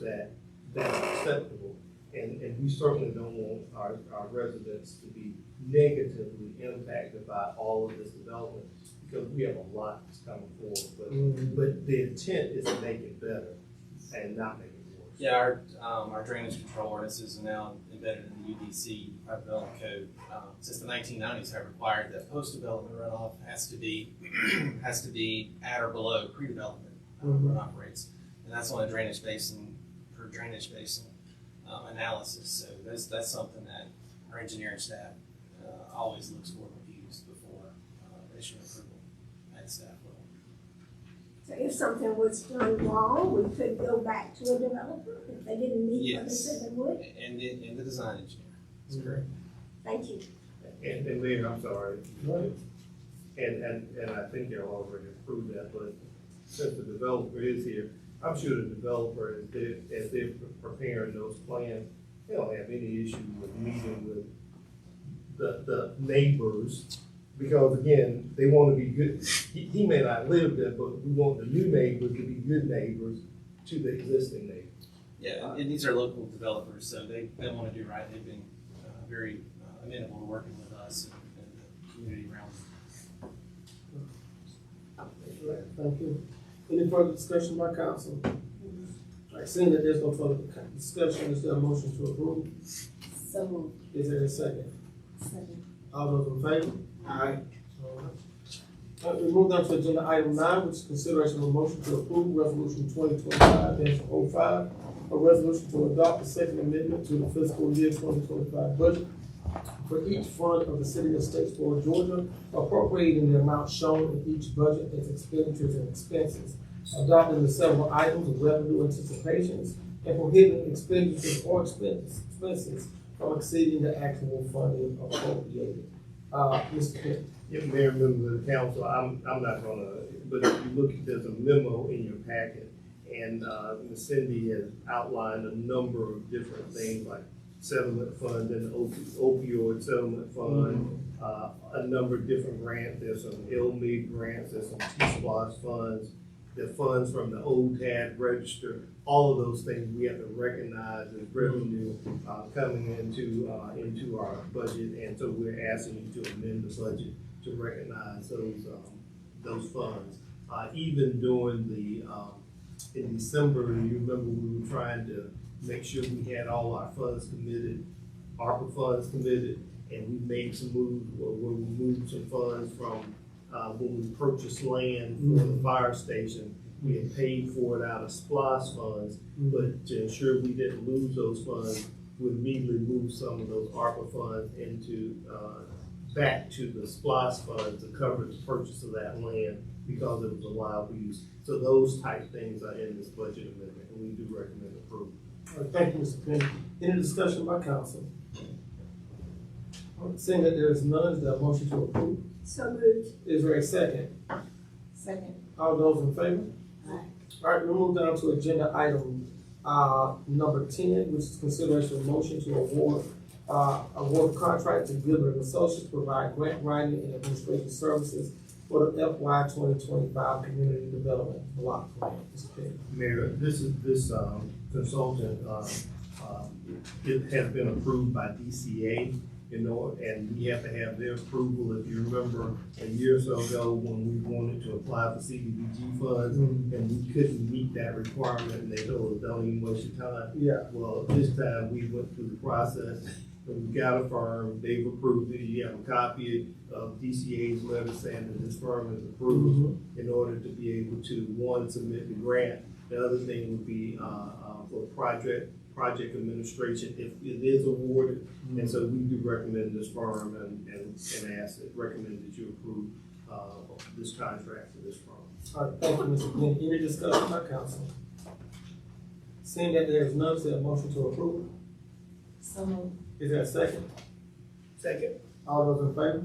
Speaker 6: that's acceptable. And we certainly don't want our residents to be negatively impacted by all of this development, because we have a lot that's coming forward. But the intent is to make it better and not make it worse.
Speaker 3: Yeah, our drainage control ordinances are now embedded in the UDC Private Development Code. Since the 1990s, have required that post-development runoff has to be at or below pre-development runoff rates, and that's on a drainage basin per drainage basin analysis. So that's something that our engineering staff always looks for and reviews.
Speaker 15: commission approval at staff level.
Speaker 9: So if something was done wrong, we could go back to a developer if they didn't meet what they
Speaker 15: Yes.
Speaker 9: said they would?
Speaker 15: And the design engineer. That's correct.
Speaker 9: Thank you.
Speaker 6: And Mayor, I'm sorry. And I think y'all already approved that, but since the developer is here, I'm sure the developer, as they're preparing those plans, they don't have any issue with meeting with the neighbors. Because again, they want to be good, he may not live there, but we want the new neighbors to be good neighbors to the existing neighbors.
Speaker 15: Yeah, and these are local developers, so they want to do right. They've been very amenable to working with us and the community around them.
Speaker 1: Thank you. Any further discussion by council? All right, seeing that there's no further discussion, is there a motion to approve?
Speaker 12: So moved.
Speaker 1: Is there a second?
Speaker 12: Second.
Speaker 1: All those in favor? Aye. All right, we move down to agenda item 9, which is consideration of a motion to approve resolution 2025-05, a resolution to adopt the second amendment to the fiscal year 2025 budget for each fund of the city of Statesboro, Georgia, appropriating the amount shown in each budget as expenditures and expenses, adopting the several items of revenue anticipations, and prohibiting expenditures or expenses from exceeding the actual funding appropriated. Mr. Pitt.
Speaker 6: Yeah, Mayor, members of the council, I'm not gonna, but if you look, there's a memo in your packet, and Ms. Cindy has outlined a number of different things like settlement fund and opioid settlement fund, a number of different grants. There's some LMIG grants, there's some T-SPLOST funds, the funds from the OTAD register. All of those things we have to recognize as revenue coming into our budget, and so we're asking you to amend the budget to recognize those funds. Even during the in December, you remember we were trying to make sure we had all our funds committed, ARPA funds committed, and we made some moves where we moved some funds from when we purchased land for the fire station. We had paid for it out of SPLOST funds, but to ensure we didn't lose those funds, we immediately moved some of those ARPA funds into back to the SPLOST funds to cover the purchase of that land because it was allowed use. So those type things are in this budget amendment, and we do recommend approval.
Speaker 1: All right, thank you, Mr. Penny. Any discussion by council? All right, seeing that there is none, is there a motion to approve?
Speaker 9: So moved.
Speaker 1: Is there a second?
Speaker 12: Second.
Speaker 1: All those in favor?
Speaker 12: Aye.
Speaker 1: All right, we move down to agenda item number 10, which is consideration of motion to award contract to Gilbert and Associates to provide grant writing and administration services for the FY 2025 Community Development Block Grant. Mr. Penny.
Speaker 6: Mayor, this consultant, it has been approved by DCA, and we have to have their approval. If you remember a year or so ago when we wanted to apply for CDBG funds and we couldn't meet that requirement, and they told us, don't even waste your time.
Speaker 1: Yeah.
Speaker 6: Well, this time we went through the process, and we got a firm, they've approved it. You have a copy of DCA's letter saying that this firm is approved in order to be able to, one, submit the grant. The other thing would be for project administration if it is awarded. And so we do recommend this firm and recommend that you approve this contract for this firm.
Speaker 1: All right, thank you, Mr. Penny. Any discussion by council? Seeing that there is none, is there a motion to approve?
Speaker 12: So moved.
Speaker 1: Is there a second?
Speaker 6: Second.
Speaker 1: All those in favor?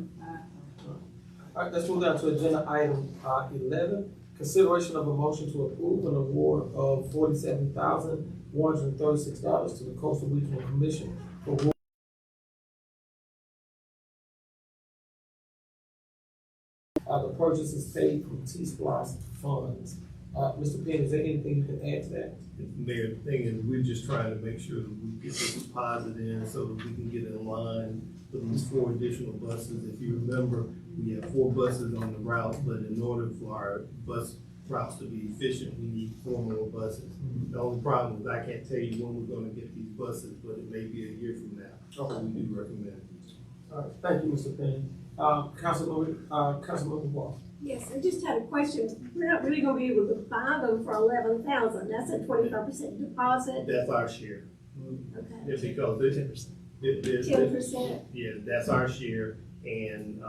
Speaker 1: All right, let's move down to agenda item 11. Consideration of a motion to approve an award of $47,136 to the Coastal Regional Commission for the purchase is paid from T-SPLOST funds. Mr. Penn, is there anything you can add to that?
Speaker 6: Mayor, the thing is, we're just trying to make sure that we get this deposit in so that we can get in line for these 4 additional buses. If you remember, we have 4 buses on the route, but in order for our bus routes to be efficient, we need 4 more buses. The only problem is I can't tell you when we're gonna get these buses, but it may be a year from now. So we do recommend it.
Speaker 1: All right, thank you, Mr. Penn. Councilmember Wall.
Speaker 9: Yes, I just had a question. We're not really gonna be able to buy them for 11,000. That's a 25% deposit.
Speaker 6: That's our share.
Speaker 9: Okay.
Speaker 6: Yeah, because 10%.
Speaker 9: 10%.
Speaker 6: Yeah, that's our share, and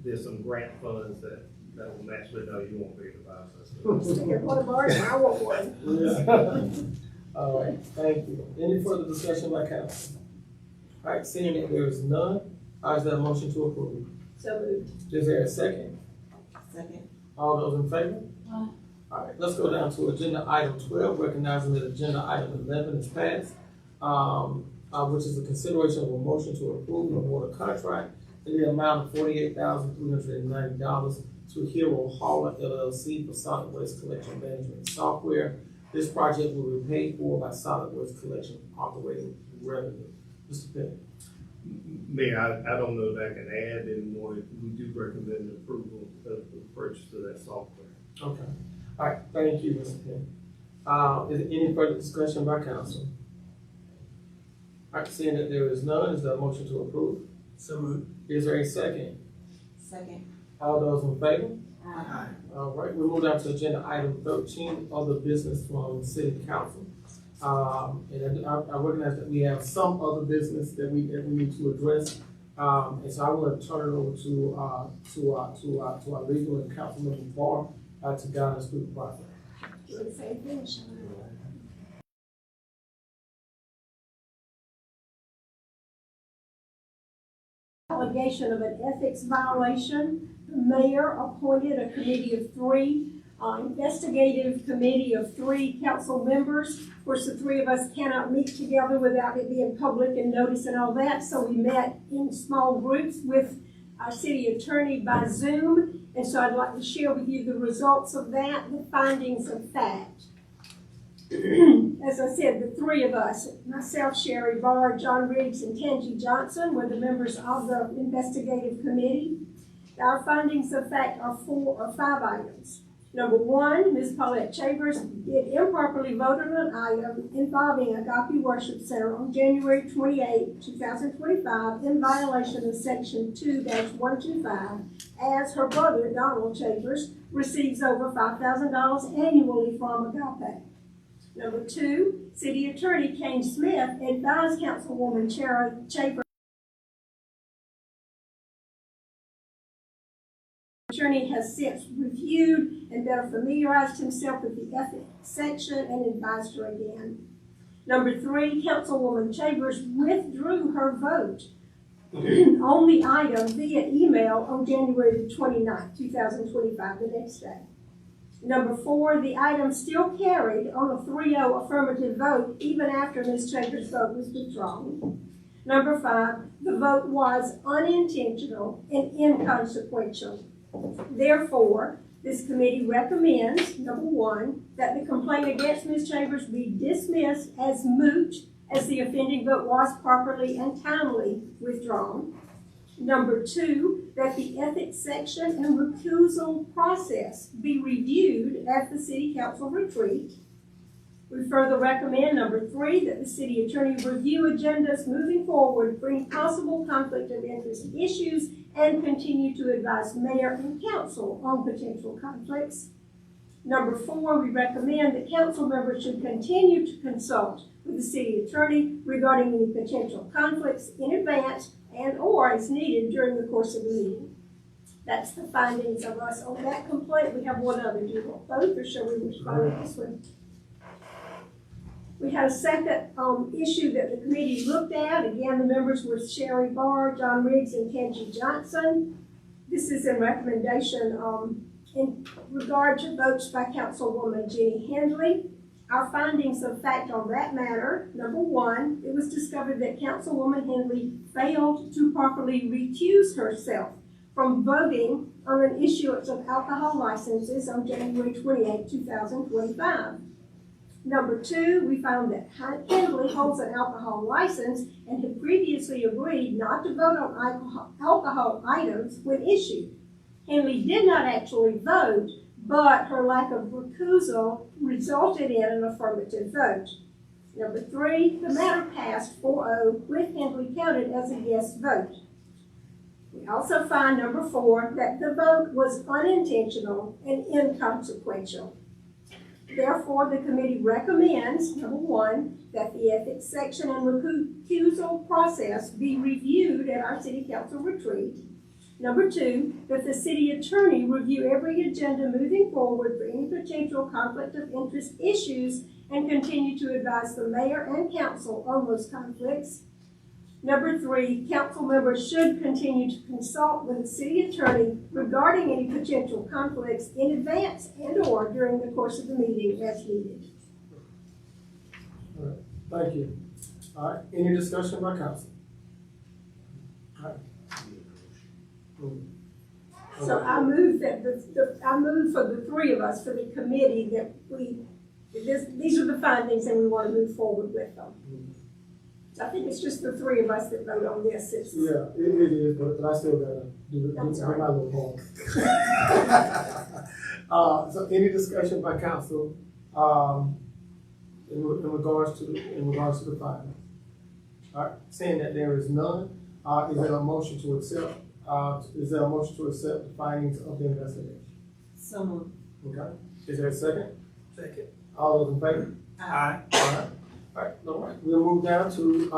Speaker 6: there's some grant funds that will match, but no, you won't pay the $5.
Speaker 9: What a bargain, I want one.
Speaker 1: Yeah. All right, thank you. Any further discussion by council? All right, seeing that there is none, is there a motion to approve?
Speaker 9: So moved.
Speaker 1: Is there a second?
Speaker 2: Second.
Speaker 1: All those in favor? All right, let's go down to agenda item 12, recognizing that agenda item 11 is passed, which is a consideration of a motion to approve an award contract in the amount of $48,390 to Hero Hauler LLC for solid waste collection management software. This project will be paid for by solid waste collection operating revenue. Mr. Petty.
Speaker 6: Mayor, I don't know if I can add any more. We do recommend approval of the purchase of that software.
Speaker 1: Okay. All right, thank you, Mr. Penn. Is there any further discussion by council? All right, seeing that there is none, is there a motion to approve?
Speaker 11: So moved.
Speaker 1: Is there a second?
Speaker 2: Second.
Speaker 1: All those in favor?
Speaker 2: Aye.
Speaker 1: All right, we move down to agenda item 13, other business from city council. And I recognize that we have some other business that we need to address. And so I want to turn it over to our legal and council member Barr to guide us through the process.
Speaker 9: Do the same thing, Sean. Allegation of an ethics violation. The mayor appointed a committee of three, investigative committee of 3 council members. Of course, the 3 of us cannot meet together without it being public and notice and all that, so we met in small groups with our city attorney by Zoom. And so I'd like to share with you the results of that, the findings of fact. As I said, the 3 of us, myself, Sherry Barr, John Riggs, and Tangi Johnson, were the members of the investigative committee. Our findings of fact are 5 items. Number 1, Ms. Paulette Chambers did improperly vote on an item involving Agape Worship Center on January 28, 2025, in violation of Section 2-125, as her brother, Donald Chambers, receives over $5,000 annually from Agape. Number 2, City Attorney Kane Smith advised Councilwoman Chambers. The attorney has since reviewed and better familiarized himself with the ethics section and advised her again. Number 3, Councilwoman Chambers withdrew her vote on the item via email on January the 29th, 2025, the next day. Number 4, the item still carried on a 3-0 affirmative vote even after Ms. Chambers' vote was withdrawn. Number 5, the vote was unintentional and inconsequential. Therefore, this committee recommends, number 1, that the complaint against Ms. Chambers be dismissed as moot, as the offending vote was properly and timely withdrawn. Number 2, that the ethics section and recusal process be reviewed at the City Council retreat. We further recommend, number 3, that the City Attorney review agendas moving forward, bring possible conflict of interest issues, and continue to advise Mayor and Council on potential conflicts. Number 4, we recommend that council members should continue to consult with the City Attorney regarding any potential conflicts in advance and/or as needed during the course of the meeting. That's the findings of us on that complaint. We have one other. Do you want both, or shall we respond to this one? We had a second issue that the committee looked at. Again, the members were Sherry Barr, John Riggs, and Tangi Johnson. This is in recommendation in regard to votes by Councilwoman Jenny Hendley. Our findings of fact on that matter: number 1, it was discovered that Councilwoman Hendley failed to properly recuse herself from voting on an issuance of alcohol licenses on January 28, 2025. Number 2, we found that Hendley holds an alcohol license and had previously agreed not to vote on alcohol items when issued. Hendley did not actually vote, but her lack of recusal resulted in an affirmative vote. Number 3, the matter passed 4-0 with Hendley counted as a yes vote. We also find, number 4, that the vote was unintentional and inconsequential. Therefore, the committee recommends, number 1, that the ethics section and recusal process be reviewed at our City Council retreat. Number 2, that the city attorney review every agenda moving forward for any potential conflict of interest issues and continue to advise the mayor and council on those conflicts. Number 3, council members should continue to consult with the city attorney regarding any potential conflicts in advance and/or during the course of the meeting as needed.
Speaker 1: All right, thank you. All right, any discussion by council? All right.
Speaker 9: So I move that I move for the 3 of us, for the committee, that these are the findings and we want to move forward with them. I think it's just the 3 of us that vote on this.
Speaker 1: Yeah, it is, but I still gotta do my little part. So any discussion by council, in regards to the findings? All right, saying that there is none, is there a motion to accept, the findings of the investigation?
Speaker 2: So moved.
Speaker 1: Okay, is there a second?
Speaker 11: Second.
Speaker 1: All those in favor?
Speaker 11: Aye.
Speaker 1: All right, we'll move down to,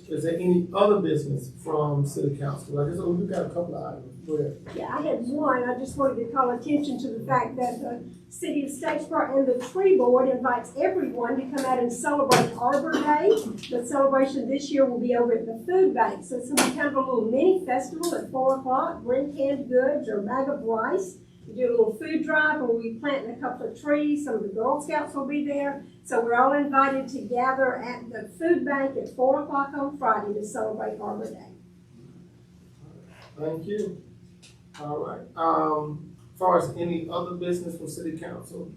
Speaker 1: is there any other business from city council? We've got a couple of items. Go ahead.
Speaker 9: Yeah, I had one. I just wanted to call attention to the fact that the City of Statesboro and the Tree Board invites everyone to come out and celebrate Arbor Day. The celebration this year will be over at the food bank. So it's going to be kind of a little mini festival at 4 o'clock. Bring canned goods or a bag of rice. We do a little food drive where we plant a couple of trees. Some of the Girl Scouts will be there. So we're all invited to gather at the food bank at 4 o'clock on Friday to celebrate Arbor Day.
Speaker 1: Thank you. All right. As far as any other business from city council,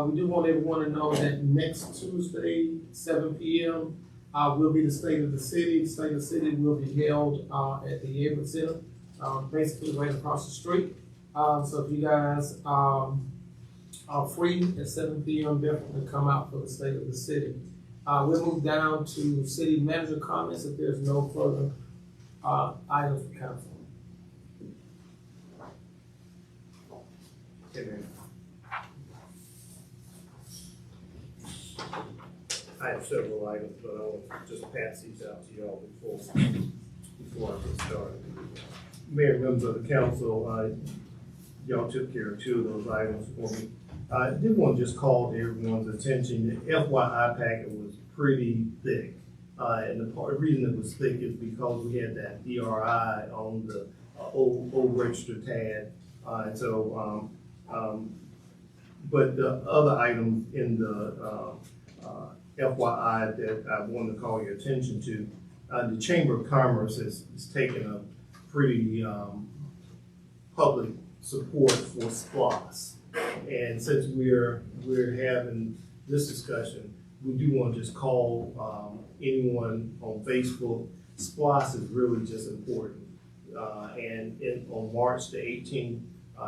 Speaker 1: we do want everyone to know that next Tuesday, 7 p.m., will be the State of the City. The State of the City will be held at the Everett Center, basically right across the street. So if you guys are free at 7 p.m., definitely come out for the State of the City. We'll move down to city manager comments if there's no further items for council.
Speaker 6: I have several items, but I'll just pass these out to y'all before I get started. Mayor, members of the council, y'all took care of 2 of those items for me. I did want to just call to everyone's attention, the FYI packet was pretty thick. And the reason it was thick is because we had that DRI on the old registered TAD. But the other items in the FYI that I wanted to call your attention to, the Chamber of Commerce has taken a pretty public support for SPLOS. And since we're having this discussion, we do want to just call anyone on Facebook. SPLOS is really just important. On March the 18th,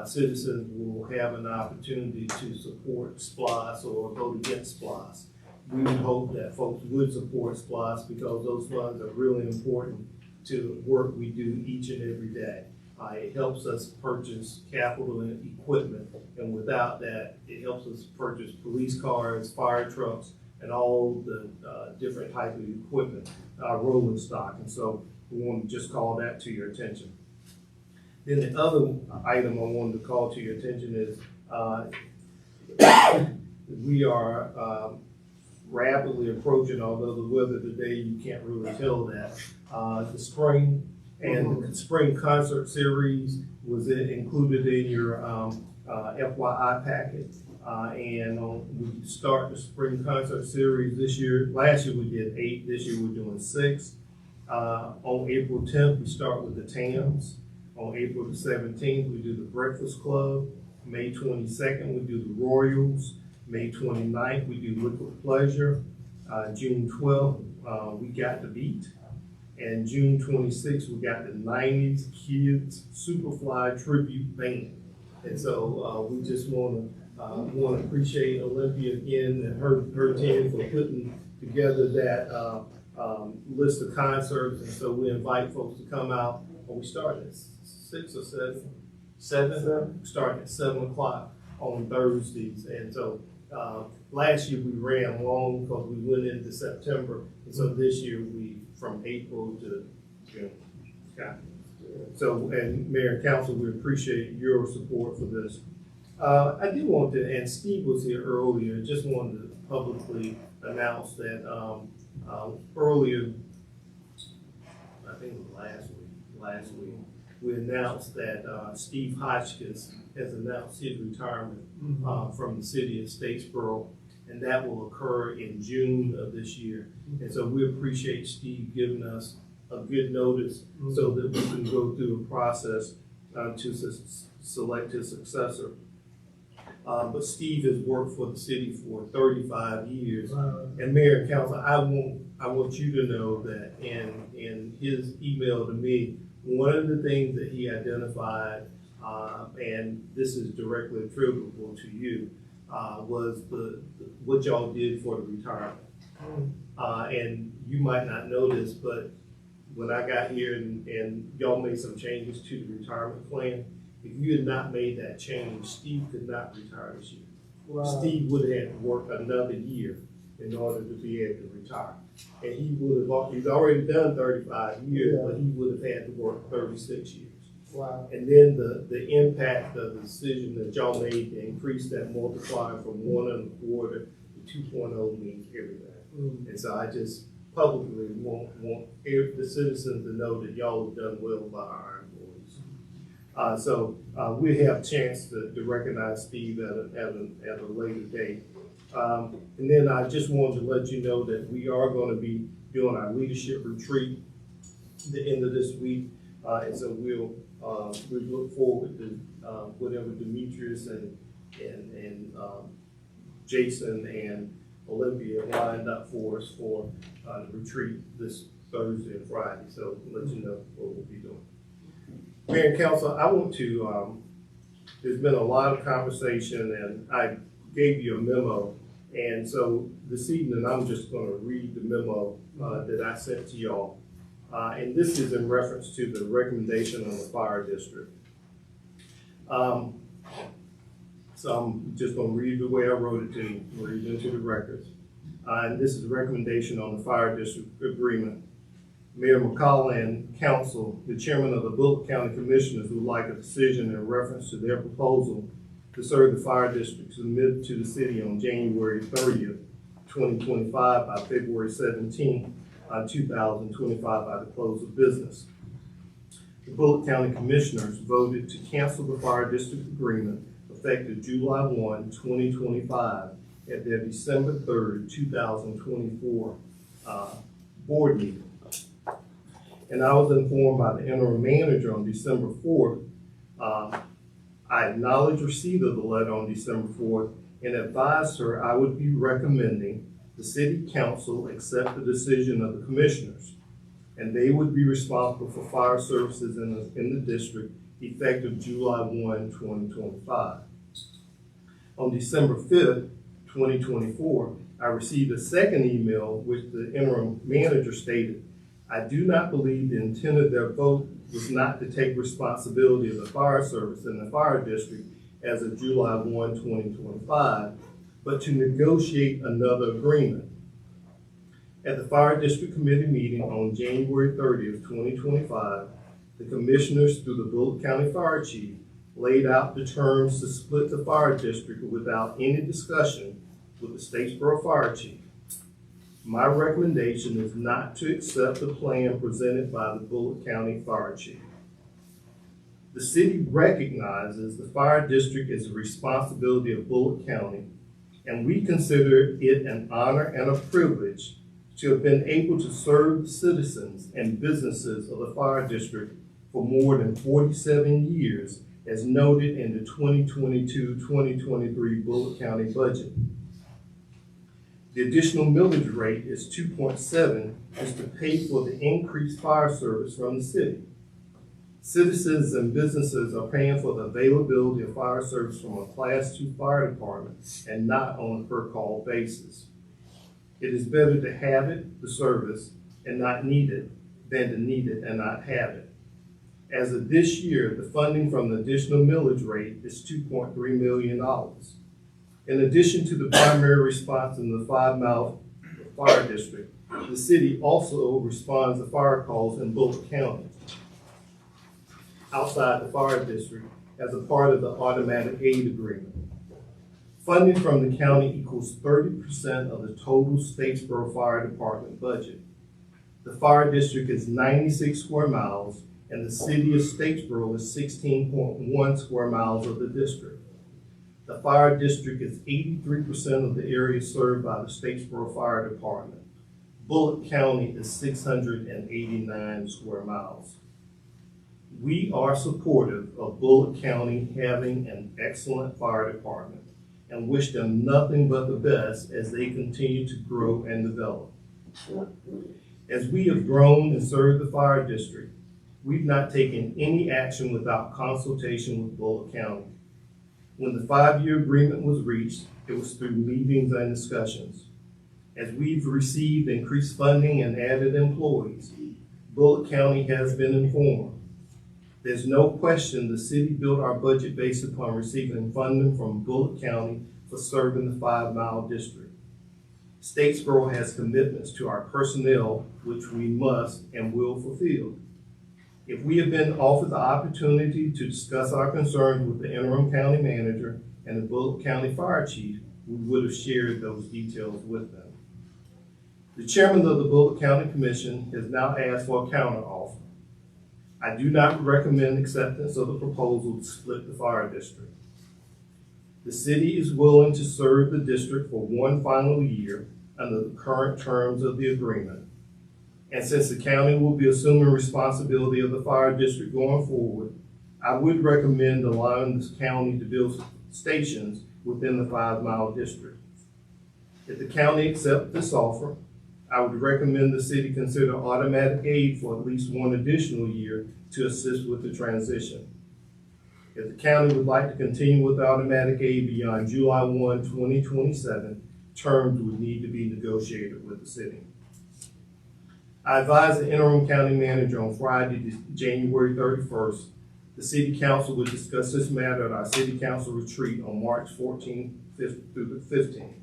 Speaker 6: citizens will have an opportunity to support SPLOS or vote against SPLOS. We would hope that folks would support SPLOS because those funds are really important to work we do each and every day. It helps us purchase capital and equipment, and without that, it helps us purchase police cars, fire trucks, and all the different types of equipment, rolling stock. And so we want to just call that to your attention. Then the other item I wanted to call to your attention is we are rapidly approaching, although the weather today, you can't really tell that, the spring and the spring concert series was included in your FYI packet. We start the spring concert series this year. Last year we did 8, this year we're doing 6. On April 10th, we start with the TAMs. On April the 17th, we do the Breakfast Club. May 22nd, we do the Royals. May 29th, we do Liquid Pleasure. June 12th, we got the Beat. And June 26th, we got the 90s Kids Superfly Tribute Band. And so we just want to appreciate Olympia again and her team for putting together that list of concerts. And so we invite folks to come out. We start at 6 or 7? 7? Starting at 7 o'clock on Thursdays. And so last year we ran long because we went into September. And so this year we from April to June. Okay. So, and Mayor and Council, we appreciate your support for this. I do want to, and Steve was here earlier, just wanted to publicly announce that, earlier, I think it was last week, we announced that, Steve Hotchkiss has announced his retirement, from the city of Statesboro, and that will occur in June of this year. And so we appreciate Steve giving us a good notice so that we can go through a process to select his successor. But Steve has worked for the city for 35 years. And Mayor and Council, I want you to know that in his email to me, one of the things that he identified, and this is directly attributable to you, was what y'all did for the retirement. And you might not know this, but when I got here and y'all made some changes to the retirement plan, if you had not made that change, Steve could not retire this year.
Speaker 1: Wow.
Speaker 6: Steve would have had to work another year in order to be able to retire. And he's already done 35 years, but he would have had to work 36 years.
Speaker 1: Wow.
Speaker 6: And then the impact of the decision that y'all made to increase that multiplier from 1.25 to 2.0 means everything. And so I just publicly want the citizens to know that y'all have done well by our employees. So we have a chance to recognize Steve at a later date. And then I just wanted to let you know that we are going to be doing our leadership retreat the end of this week. And so we look forward to whatever Demetrius and Jason and Olympia lined up for us for the retreat this Thursday and Friday. So let you know what we'll be doing. Mayor and Council, I want to, there's been a lot of conversation and I gave you a memo. And so this evening, I'm just going to read the memo that I sent to y'all. And this is in reference to the recommendation on the fire district. So I'm just going to read the way I wrote it to you, read into the records. And this is a recommendation on the fire district agreement. Mayor McCollum and Council, the chairman of the Bullock County Commissioners, would like a decision in reference to their proposal to serve the fire district submitted to the city on January 30th, 2025 by February 17th, 2025 by the close of business. The Bullock County Commissioners voted to cancel the fire district agreement effective July 1, 2025 at their December 3rd, 2024 board meeting. And I was informed by the interim manager on December 4th. I acknowledged receipt of the letter on December 4th and advised her I would be recommending the city council accept the decision of the commissioners, and they would be responsible for fire services in the district effective July 1, 2025. On December 5th, 2024, I received a second email which the interim manager stated, I do not believe the intent of their vote was not to take responsibility of the fire service in the fire district as of July 1, 2025, but to negotiate another agreement. At the Fire District Committee meeting on January 30th, 2025, the commissioners through the Bullock County Fire Chief laid out the terms to split the fire district without any discussion with the Statesboro Fire Chief. My recommendation is not to accept the plan presented by the Bullock County Fire Chief. The city recognizes the fire district is a responsibility of Bullock County, and we consider it an honor and a privilege to have been able to serve the citizens and businesses of the fire district for more than 47 years, as noted in the 2022-2023 Bullock County budget. The additional millage rate is 2.7, is to pay for the increased fire service from the city. Citizens and businesses are paying for the availability of fire service from a Class 2 fire department and not on a per-call basis. It is better to have it, the service, and not need it, than to need it and not have it. As of this year, the funding from the additional millage rate is $2.3 million. In addition to the primary response in the 5 Mile Fire District, the city also responds to fire calls in Bullock County. outside the fire district as a part of the automatic aid agreement. Funding from the county equals 30% of the total Statesboro Fire Department budget. The fire district is 96 square miles, and the city of Statesboro is 16.1 square miles of the district. The fire district is 83% of the area served by the Statesboro Fire Department. Bullock County is 689 square miles. We are supportive of Bullock County having an excellent fire department and wish them nothing but the best as they continue to grow and develop. As we have grown and served the fire district, we've not taken any action without consultation with Bullock County. When the 5-year agreement was reached, it was through meetings and discussions. As we've received increased funding and added employees, Bullock County has been informed. There's no question the city built our budget based upon receiving funding from Bullock County for serving the 5-mile district. Statesboro has commitments to our personnel, which we must and will fulfill. If we have been offered the opportunity to discuss our concerns with the interim county manager and the Bullock County Fire Chief, we would have shared those details with them. The chairman of the Bullock County Commission has now asked for a counteroffer. I do not recommend acceptance of the proposal to split the fire district. The city is willing to serve the district for one final year under the current terms of the agreement. And since the county will be assuming responsibility of the fire district going forward, I would recommend allowing the county to build stations within the 5-mile district. If the county accepts this offer, I would recommend the city consider automatic aid for at least one additional year to assist with the transition. If the county would like to continue with automatic aid beyond July 1, 2027, terms would need to be negotiated with the city. I advised the interim county manager on Friday, January 31st. The city council will discuss this matter at our city council retreat on March 14th through the 15th.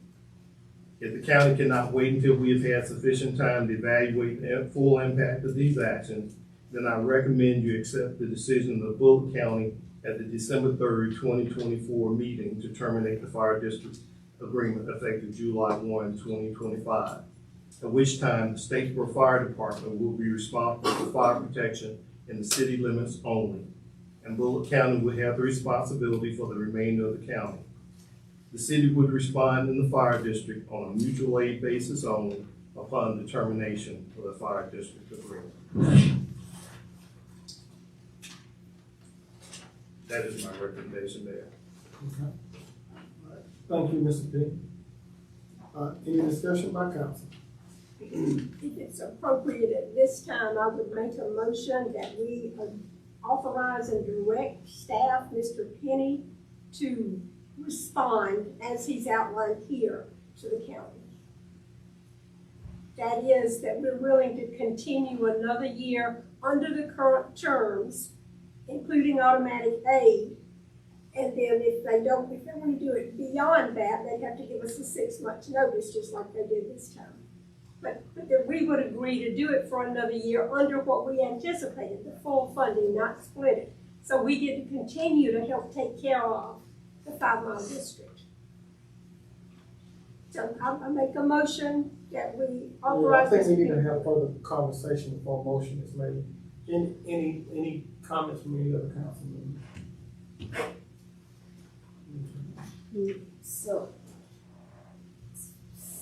Speaker 6: If the county cannot wait until we have had sufficient time to evaluate the full impact of these actions, then I recommend you accept the decision of Bullock County at the December 3rd, 2024 meeting to terminate the fire district agreement effective July 1, 2025. At which time the Statesboro Fire Department will be responsible for fire protection in the city limits only, and Bullock County will have the responsibility for the remainder of the county. The city would respond in the fire district on a mutual aid basis only upon the termination of the fire district agreement. That is my recommendation there.
Speaker 1: Okay. Thank you, Mr. P. Any discussion by council?
Speaker 9: If it's appropriate at this time, I would make a motion that we authorize and direct staff, Mr. Penny, to respond as he's outlined here to the county. That is, that we're willing to continue another year under the current terms, including automatic aid. And then if they want to do it beyond that, they'd have to give us a 6 months notice, just like they did this time. But that we would agree to do it for another year under what we anticipated, the full funding, not split it. So we get to continue to help take care of the 5-mile district. So I make a motion that we authorize.
Speaker 1: I think we need to have further conversation before motion is made. Any comments from any other council members?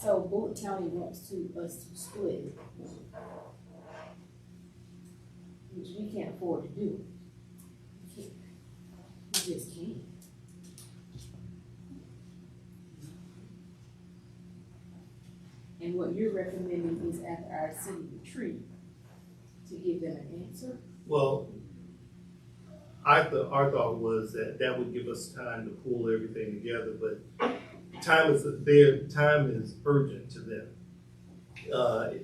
Speaker 12: So Bullock County wants us to split it, which we can't afford to do. We just can't. And what you're recommending is after our city retreat to give them an answer?
Speaker 6: Well, our thought was that would give us time to pull everything together, but time is urgent to them.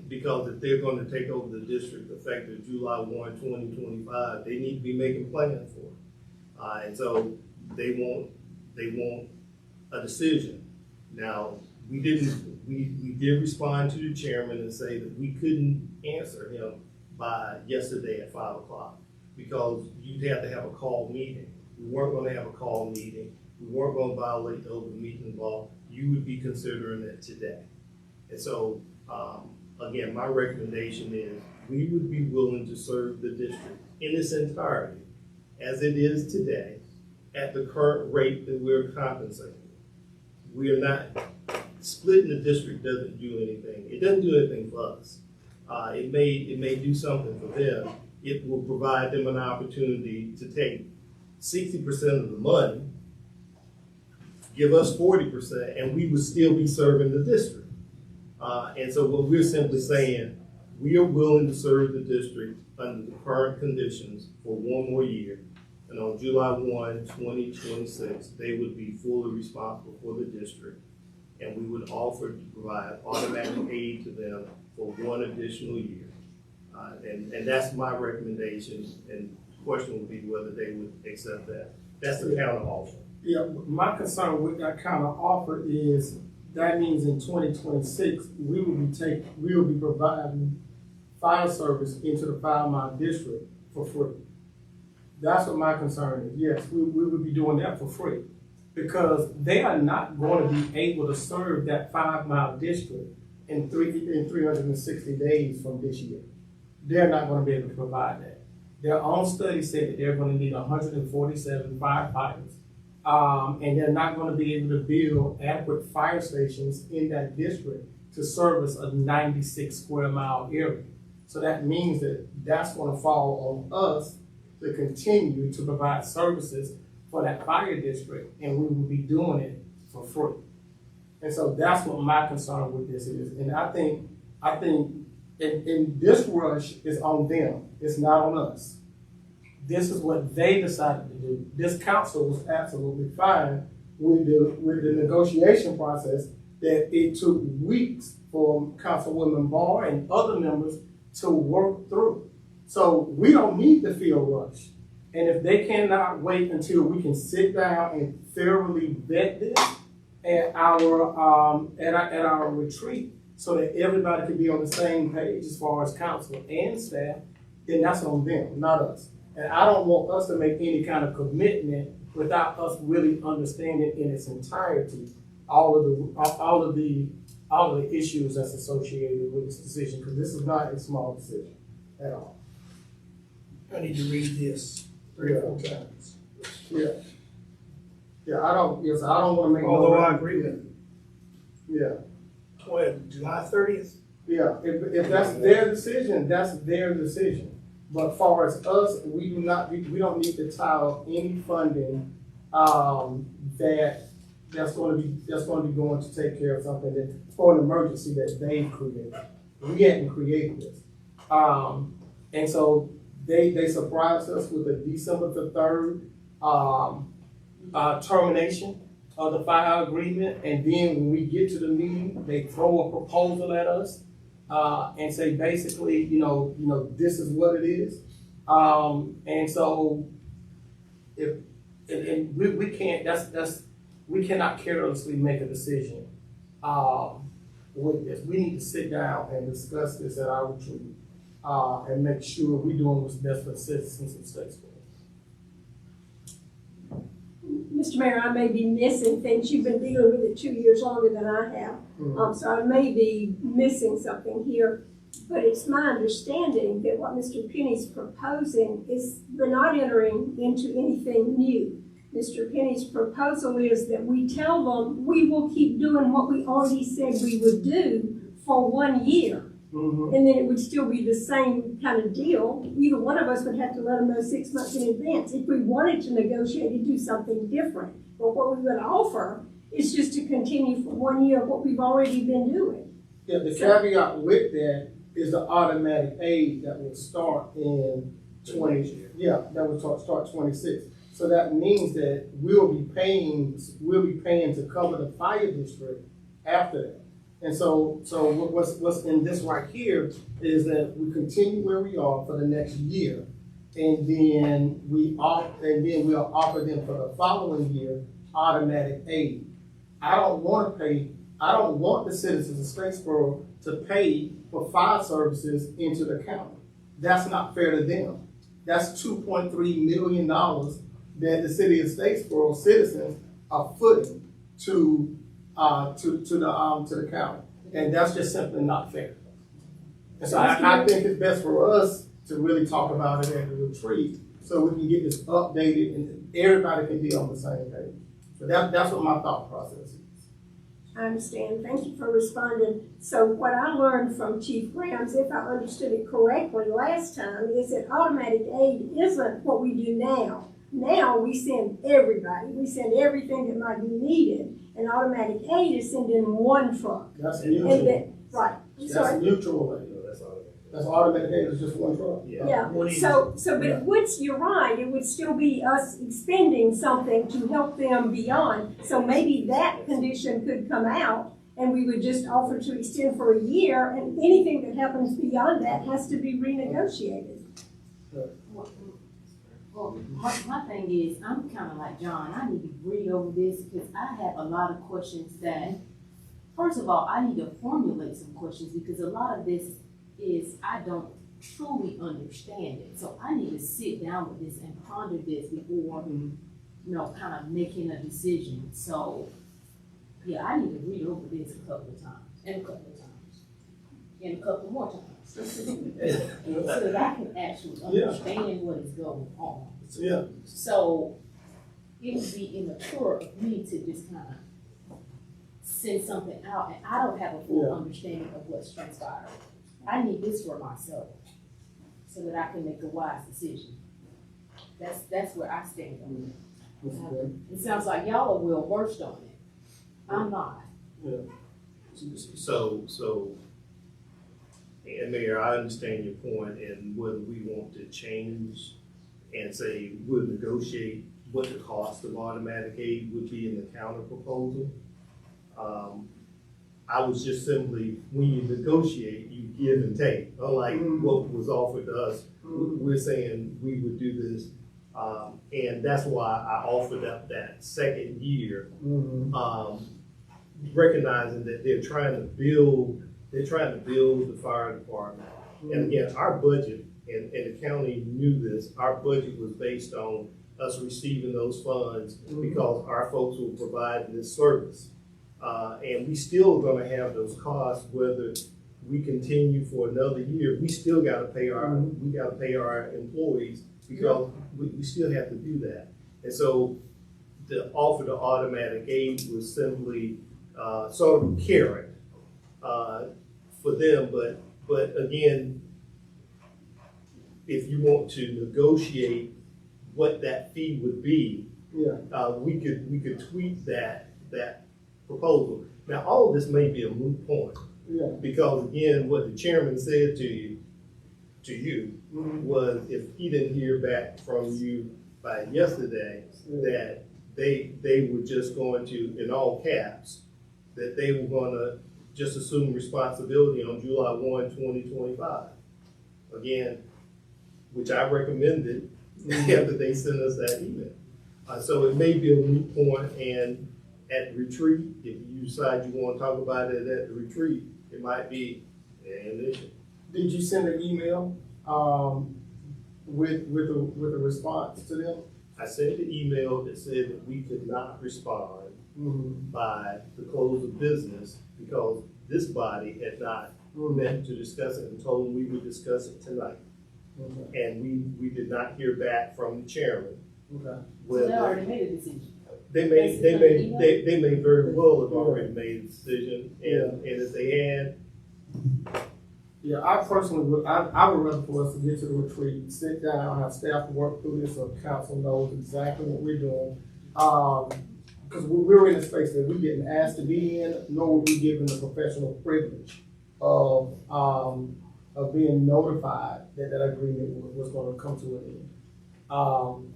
Speaker 6: Because if they're going to take over the district effective July 1, 2025, they need to be making plans for it. And so they want a decision. Now, we did respond to the chairman and say that we couldn't answer him by yesterday at 5 o'clock. because you'd have to have a call meeting. We weren't gonna have a call meeting. We weren't gonna violate the open meeting law. You would be considering it today. And so, again, my recommendation is we would be willing to serve the district in its entirety as it is today at the current rate that we're compensating. We are not, splitting the district doesn't do anything. It doesn't do anything for us. It may do something for them. It will provide them an opportunity to take 60% of the money, give us 40%, and we would still be serving the district. And so what we're simply saying, we are willing to serve the district under the current conditions for one more year. And on July 1, 2026, they would be fully responsible for the district. And we would offer to provide automatic aid to them for one additional year. And that's my recommendation, and the question would be whether they would accept that. That's the counter offer.
Speaker 1: Yeah, my concern with that kind of offer is that means in 2026, we will be providing fire service into the 5 Mile district for free. That's what my concern is. Yes, we would be doing that for free because they are not going to be able to serve that 5 Mile district in 360 days from this year. They're not going to be able to provide that. Their own study said that they're going to need 147 firefighters. And they're not going to be able to build adequate fire stations in that district to service a 96 square mile area. So that means that that's going to fall on us to continue to provide services for that fire district, and we will be doing it for free. And so that's what my concern with this is. And I think in this rush is on them. It's not on us. This is what they decided to do. This council was absolutely fine with the negotiation process that it took weeks for Councilwoman Barr and other members to work through. So we don't need to feel rushed. And if they cannot wait until we can sit down and thoroughly vet this at our retreat so that everybody can be on the same page as far as council and staff, then that's on them, not us. And I don't want us to make any kind of commitment without us really understanding in its entirety all of the issues that's associated with this decision, because this is not a small decision at all.
Speaker 11: I need to read this 3 or 4 times.
Speaker 1: Yeah. Yeah, I don't want to make.
Speaker 11: Although I agree with it.
Speaker 1: Yeah.
Speaker 11: July 30th?
Speaker 1: Yeah, if that's their decision, that's their decision. But as far as us, we don't need to tie up any funding that's going to be going to take care of something that for an emergency that they created. We hadn't created this, and so they surprised us with a December the 3rd termination of the fire agreement, and then when we get to the meeting, they throw a proposal at us. And say basically, this is what it is. And so we can't, we cannot carelessly make a decision with this. We need to sit down and discuss this at our retreat and make sure we're doing what's best for the citizens of Statesboro.
Speaker 9: Mr. Mayor, I may be missing things. You've been dealing with it 2 years longer than I have. So I may be missing something here. But it's my understanding that what Mr. Penny's proposing is we're not entering into anything new. Mr. Penny's proposal is that we tell them we will keep doing what we already said we would do for 1 year. And then it would still be the same kind of deal. Either one of us would have to let them know 6 months in advance if we wanted to negotiate and do something different. But what we would offer is just to continue for 1 year of what we've already been doing.
Speaker 1: Yeah, the caveat with that is the automatic aid that will start in that will start 26. So that means that we'll be paying to cover the fire district after that. And so what's in this right here is that we continue where we are for the next year, and then we'll offer them for the following year automatic aid. I don't want the citizens of Statesboro to pay for fire services into the county. That's not fair to them. That's $2.3 million that the city of Statesboro citizens are footing to the county. And that's just simply not fair. And so I think it's best for us to really talk about it at the retreat so we can get this updated and everybody can be on the same page. So that's what my thought process is.
Speaker 9: I understand. Thank you for responding. So what I learned from Chief Grams, if I understood it correctly last time, is that automatic aid isn't what we do now. Now we send everybody. We send everything that might be needed. And automatic aid is sent in one truck.
Speaker 1: That's mutual.
Speaker 9: Right.
Speaker 1: That's mutual aid. That's automatic aid, it's just one truck.
Speaker 9: Yeah, but you're right, it would still be us expending something to help them beyond. So maybe that condition could come out and we would just offer to extend for a year, and anything that happens beyond that has to be renegotiated.
Speaker 12: Well, my thing is, I'm kind of like John, I need to read over this because I have a lot of questions that, first of all, I need to formulate some questions because a lot of this is I don't truly understand it. So I need to sit down with this and ponder this before, kind of making a decision. So, yeah, I need to read over this a couple of times, and a couple of times, and a couple more times. So that I can actually understand what is going on.
Speaker 1: Yeah.
Speaker 12: So it would be immature of me to just kind of send something out and I don't have a full understanding of what's transpired. I need this for myself so that I can make a wise decision. That's where I stand on it. It sounds like y'all are well versed on it. I'm not.
Speaker 6: Yeah. So, and Mayor, I understand your point and whether we want to change and say we'll negotiate what the cost of automatic aid would be in the counter proposal. I was just simply, when you negotiate, you give and take. Unlike what was offered to us, we're saying we would do this. And that's why I offered up that second year, recognizing that they're trying to build the fire department. And again, our budget, and the county knew this, our budget was based on us receiving those funds because our folks will provide this service. And we still gonna have those costs, whether we continue for another year, we still gotta pay our employees because we still have to do that. And so the offer to automatic aid was simply sort of a carrot for them, but again, if you want to negotiate what that fee would be, we could tweak that proposal. Now, all of this may be a moot point, because again, what the chairman said to you was if he didn't hear back from you by yesterday, that they were just going to, in all caps, that they were going to just assume responsibility on July 1, 2025. Again, which I recommended after they sent us that email. So it may be a moot point, and at the retreat, if you decide you want to talk about it at the retreat, it might be an issue.
Speaker 1: Did you send an email with a response to them?
Speaker 6: I sent the email that said that we could not respond by the close of business because this body had not met to discuss it and told them we would discuss it tonight. And we did not hear back from the chairman.
Speaker 12: So they already made a decision.
Speaker 6: They may very well have already made a decision, and if they had.
Speaker 1: Yeah, I personally would, I would rather for us to get to the retreat, sit down, have staff work through this, so council knows exactly what we're doing. Because we're in a space that we didn't ask to be in, nor were we given the professional privilege of being notified that agreement was going to come to an end.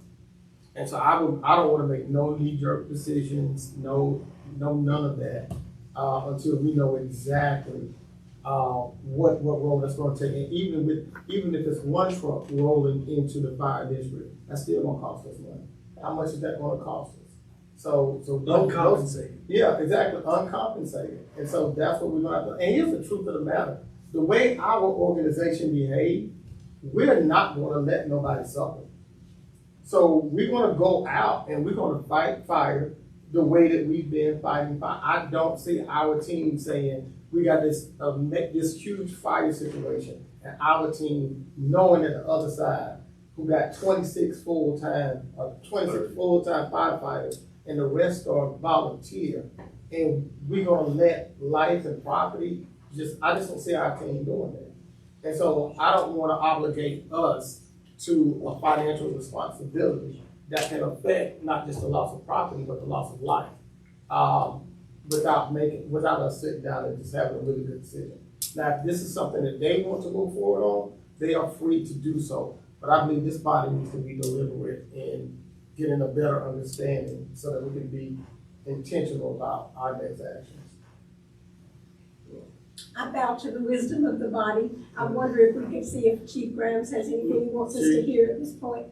Speaker 1: And so I don't want to make no knee-jerk decisions, none of that, until we know exactly what role that's going to take. And even if it's one truck rolling into the fire district, that's still going to cost us money. How much is that going to cost us? So
Speaker 11: Uncompensated.
Speaker 1: Yeah, exactly, uncompensated. And so that's what we're going to have to. And here's the truth of the matter: the way our organization behaved, we're not gonna let nobody suffer. So we're gonna go out and we're gonna fight fire the way that we've been fighting fire. I don't see our team saying, we got this huge fire situation, and our team knowing that the other side, who got 26 full-time firefighters, and the rest are volunteer, and we're gonna let life and property I just don't see our team doing that. And so I don't wanna obligate us to a financial responsibility that can affect not just the loss of property, but the loss of life, without us sitting down and just having a really good decision. Now, if this is something that they want to move forward on, they are free to do so. But I believe this body needs to be deliberate in getting a better understanding so that we can be intentional about our next actions.
Speaker 9: I bow to the wisdom of the body. I wonder if we could see if Chief Grams has anything he wants us to hear at this point.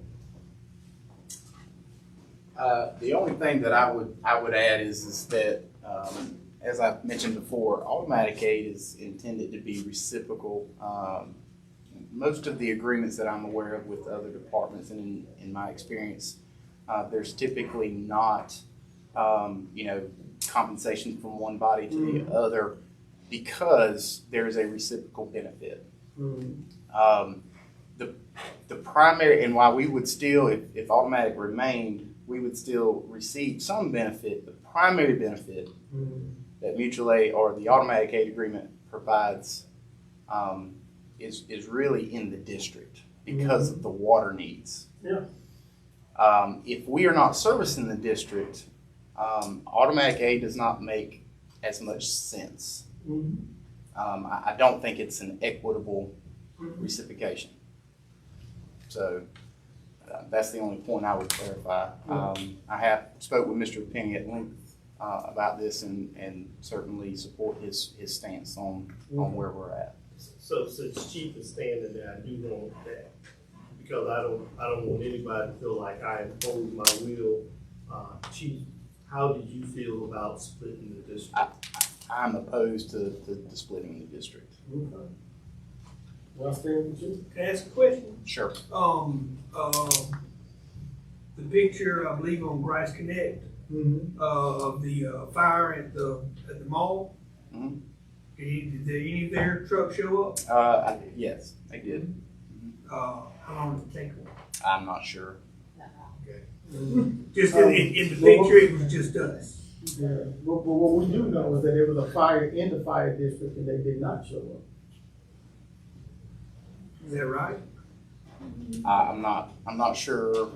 Speaker 16: The only thing that I would add is that, as I mentioned before, automatic aid is intended to be reciprocal. Most of the agreements that I'm aware of with other departments, and in my experience, there's typically not, compensation from one body to the other because there is a reciprocal benefit. The primary, and why we would still, if automatic remained, we would still receive some benefit. The primary benefit that mutual aid or the automatic aid agreement provides is really in the district because of the water needs.
Speaker 1: Yeah.
Speaker 16: If we are not servicing the district, automatic aid does not make as much sense. I don't think it's an equitable reciprocation. So that's the only point I would clarify. I have spoke with Mr. Penny at length about this and certainly support his stance on where we're at.
Speaker 6: So since Chief is standing there, I do want that, because I don't want anybody to feel like I impose my will. Chief, how did you feel about splitting the district?
Speaker 16: I'm opposed to splitting the district.
Speaker 1: Okay. Well, stand with you.
Speaker 11: Can I ask a question?
Speaker 16: Sure.
Speaker 11: The picture, I believe, on Bryce Connect, of the fire at the mall. Did any of their trucks show up?
Speaker 16: Yes, they did.
Speaker 11: How long did it take them?
Speaker 16: I'm not sure.
Speaker 11: Okay. Just in the picture, it was just us.
Speaker 1: Yeah, but what we do know is that there was a fire in the fire district and they did not show up.
Speaker 11: Is that right?
Speaker 16: I'm not sure.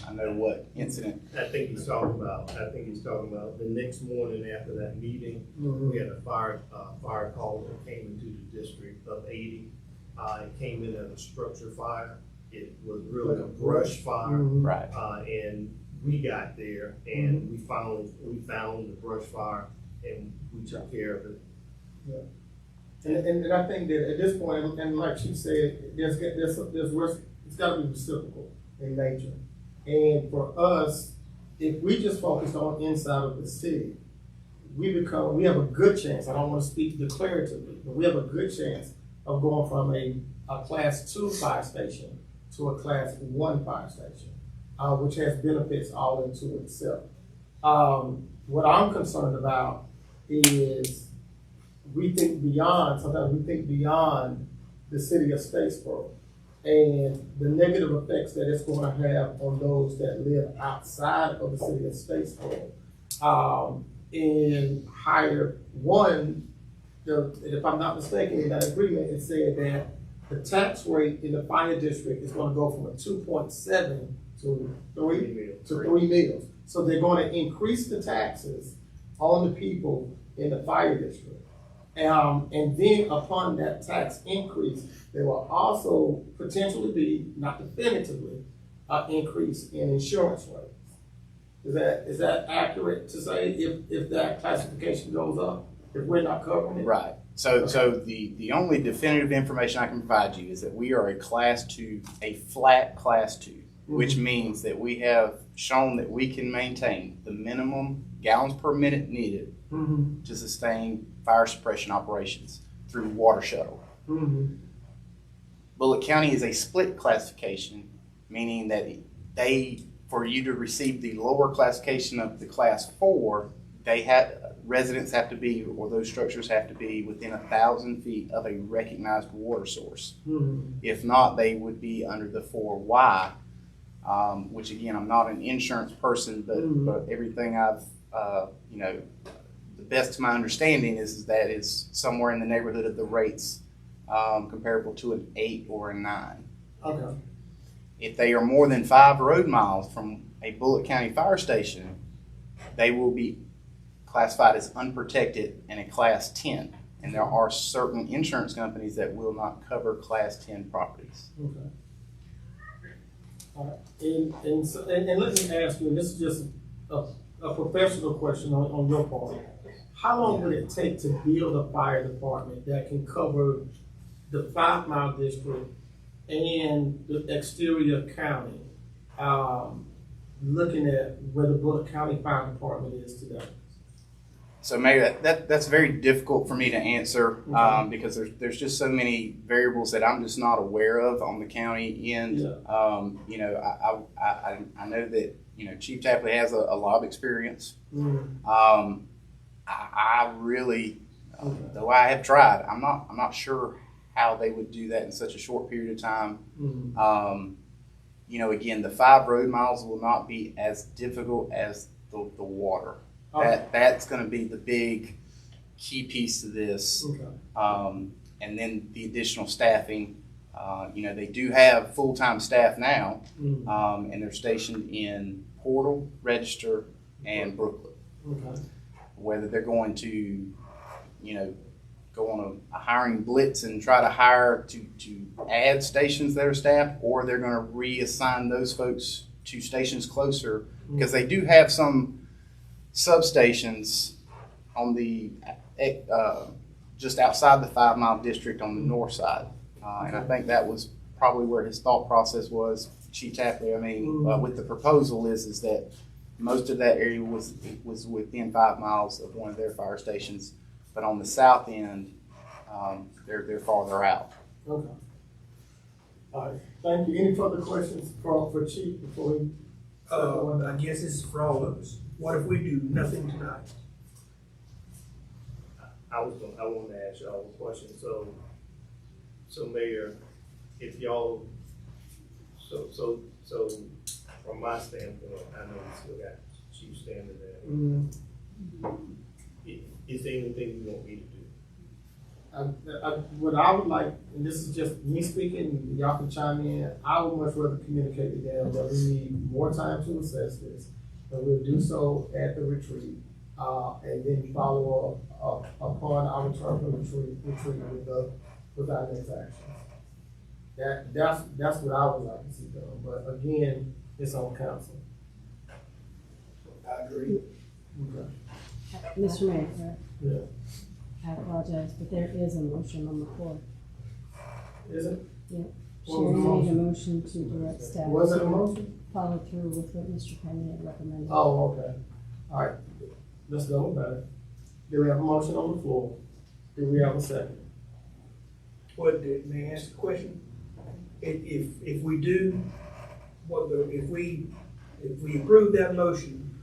Speaker 16: I know what incident.
Speaker 6: I think he's talking about the next morning after that meeting. We had a fire call that came into the district of 80. It came in as a structure fire. It was really a brush fire.
Speaker 16: Right.
Speaker 6: And we got there and we found the brush fire and we took care of it.
Speaker 1: Yeah. And I think that at this point, and like she said, it's got to be reciprocal in nature. And for us, if we just focus on inside of the city, we have a good chance. I don't want to speak declaratively, but we have a good chance of going from a class 2 fire station to a class 1 fire station, which has benefits all into itself. What I'm concerned about is sometimes we think beyond the city of Statesboro and the negative effects that it's going to have on those that live outside of the city of Statesboro. In higher one, if I'm not mistaken, in that agreement, it said that the tax rate in the fire district is going to go from a 2.7 to 3 mills. So they're going to increase the taxes on the people in the fire district. And then upon that tax increase, there will also potentially be, not definitively, an increase in insurance rates. Is that accurate to say if that classification goes up, if we're not covering it?
Speaker 16: Right. So the only definitive information I can provide you is that we are a class 2, a flat class 2, which means that we have shown that we can maintain the minimum gallons per minute needed to sustain fire suppression operations through water shuttle. Bullock County is a split classification, meaning that for you to receive the lower classification of the class 4, residents have to be, or those structures have to be within 1,000 feet of a recognized water source. If not, they would be under the 4Y, which again, I'm not an insurance person, but everything I've, the best to my understanding is that it's somewhere in the neighborhood of the rates comparable to an 8 or a 9.
Speaker 1: Okay.
Speaker 16: If they are more than 5 road miles from a Bullock County fire station, they will be classified as unprotected and a class 10. And there are certain insurance companies that will not cover class 10 properties.
Speaker 1: Okay. All right. And let me ask you, and this is just a professional question on your part. How long would it take to build a fire department that can cover the 5 Mile District and the exterior county, looking at where the Bullock County Fire Department is today?
Speaker 16: So Mayor, that's very difficult for me to answer because there's just so many variables that I'm just not aware of on the county end. I know that Chief Tapley has a lot of experience. I really, though I have tried, I'm not sure how they would do that in such a short period of time. Again, the 5 road miles will not be as difficult as the water. That's going to be the big key piece to this. And then the additional staffing. They do have full-time staff now, and they're stationed in Portal, Register, and Brooklet. Whether they're going to, go on a hiring blitz and try to hire to add stations that are staffed, or they're going to reassign those folks to stations closer, because they do have some substations on the just outside the 5 Mile District on the north side. And I think that was probably where his thought process was, Chief Tapley. I mean, with the proposal is that most of that area was within 5 miles of one of their fire stations, but on the south end, they're farther out.
Speaker 1: Okay. All right. Thank you. Any further questions for Chief before we?
Speaker 11: I guess this is for all of us. What if we do nothing tonight?
Speaker 6: I wanted to ask y'all a question. So Mayor, if y'all, so from my standpoint, I know we still got Chief standing there. Is there anything you want me to do?
Speaker 1: What I would like, and this is just me speaking, y'all can chime in, I would much rather communicate to them that we need more time to assess this, and we'll do so at the retreat, and then follow up upon our return from the retreat with our next actions. That's what I would like to see done, but again, it's on council.
Speaker 11: I agree.
Speaker 1: Okay.
Speaker 17: Mr. Mayor,
Speaker 1: Yeah.
Speaker 17: I apologize, but there is a motion on the floor.
Speaker 1: Is it?
Speaker 17: Yeah.
Speaker 1: What was the
Speaker 17: Sherry made a
Speaker 1: motion?
Speaker 17: motion to direct staff.
Speaker 1: Was it a
Speaker 17: to
Speaker 1: motion?
Speaker 17: Follow through with what Mr. Penny had recommended.
Speaker 1: Oh, okay. All right. Let's go about it. Do we have a motion on the floor? Do we have a second?
Speaker 11: May I ask a question? If we do, if we approve that motion,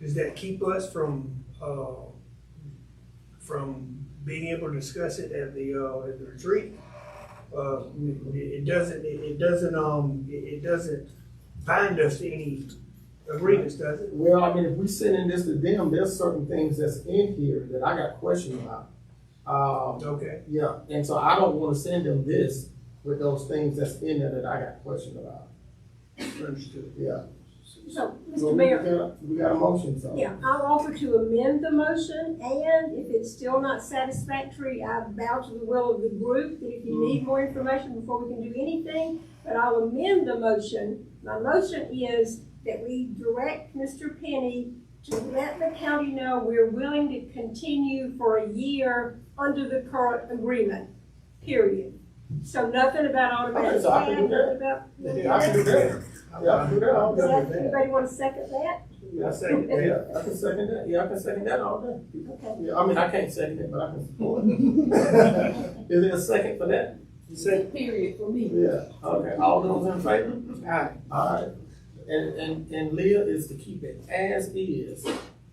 Speaker 11: does that keep us from being able to discuss it at the retreat? It doesn't bind us to any agreements, does it?
Speaker 1: Well, I mean, if we send in this to them, there's certain things that's in here that I got questions about.
Speaker 11: Okay.
Speaker 1: Yeah, and so I don't want to send them this with those things that's in there that I got questions about.
Speaker 11: Understood.
Speaker 1: Yeah.
Speaker 9: So,
Speaker 1: So
Speaker 9: Mr. Mayor,
Speaker 1: we got a motion, so.
Speaker 9: yeah, I'll offer to amend the motion, and if it's still not satisfactory, I bow to the will of the group, that if you need more information before we can do anything, but I'll amend the motion. My motion is that we direct Mr. Penny to let the county know we're willing to continue for a year under the current agreement, period. So nothing about automatic.
Speaker 1: Okay, so I can do that.
Speaker 9: nothing about-
Speaker 1: Yeah, I can do that. Yeah, I can do that.
Speaker 9: Does anybody want to second that?
Speaker 1: Yeah, I second that. Yeah, I can second that. Yeah, I can second that all day.
Speaker 9: Okay.
Speaker 1: Yeah, I mean, I can't second it, but I can support it. Is there a second for that?
Speaker 11: Second.
Speaker 9: Period for me.
Speaker 1: Yeah, okay, all those in favor?
Speaker 11: Aye.
Speaker 1: All right, and Leah is to keep it as is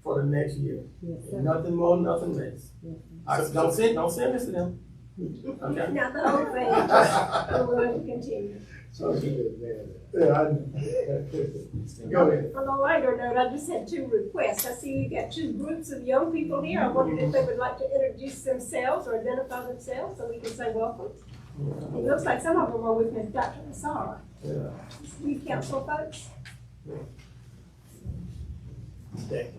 Speaker 1: for the next year.
Speaker 17: Yes, sir.
Speaker 1: Nothing more, nothing less.
Speaker 17: Yes,
Speaker 1: All right, don't send this to them. Okay?
Speaker 9: Not the whole thing, but we're going to continue.
Speaker 1: Yeah, I know. Go ahead.
Speaker 9: On a lighter note, I just had two requests. I see you got two groups of young people here. I wondered if they would like to introduce themselves or identify themselves so we can say welcome. It looks like some of them are with Dr. Nassara.
Speaker 1: Yeah.
Speaker 9: Youth council folks.
Speaker 1: Okay.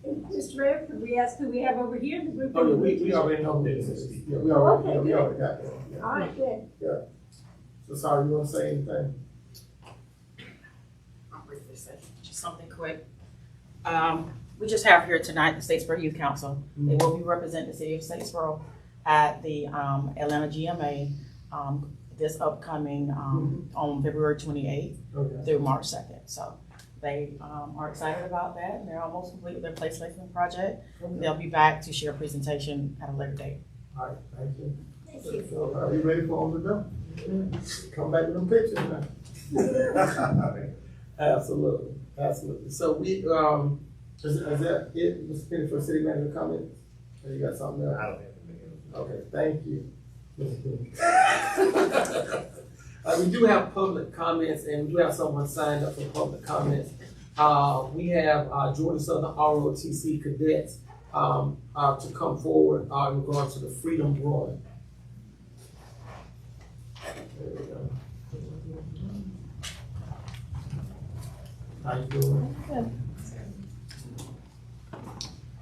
Speaker 9: Mr. Mayor, could we ask who we have over here? The group.
Speaker 1: Oh, yeah, we already know this. Yeah, we already got that. Yeah.
Speaker 9: All right, good.
Speaker 1: Yeah. So sorry, you want to say anything?
Speaker 18: I'll briefly say just something quick. We just have here tonight the Statesboro Youth Council. They will be representing the city of Statesboro at the Atlanta GMA this upcoming on February 28th through March 2nd. So they are excited about that. They're almost complete with their place placement project. They'll be back to share a presentation at a later date.
Speaker 1: All right, thank you.
Speaker 9: Thank you.
Speaker 1: So are you ready for them to go? Come back with them pictures now. Absolutely, absolutely. So we, is that it, Mr. Penny, for city manager comments? Or you got something else?
Speaker 6: I don't have anything else.
Speaker 1: Okay, thank you. We do have public comments, and we do have someone signed up for public comments. We have Georgia Southern ROTC cadets to come forward in regards to the Freedom Run. There we go. How you doing?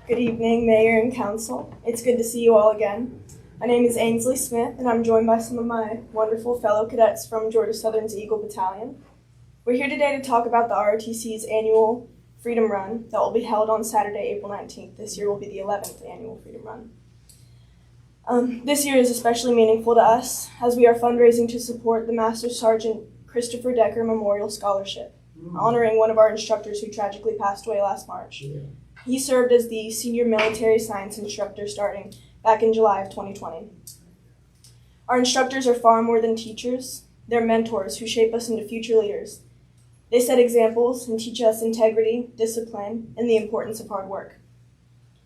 Speaker 19: Good evening, Mayor and Council. It's good to see you all again. My name is Ainsley Smith, and I'm joined by some of my wonderful fellow cadets from Georgia Southern's Eagle Battalion. We're here today to talk about the ROTC's annual Freedom Run that will be held on Saturday, April 19th. This year will be the 11th annual Freedom Run. This year is especially meaningful to us as we are fundraising to support the Master Sergeant Christopher Decker Memorial Scholarship, honoring one of our instructors who tragically passed away last March. He served as the senior military science instructor starting back in July of 2020. Our instructors are far more than teachers. They're mentors who shape us into future leaders. They set examples and teach us integrity, discipline, and the importance of hard work.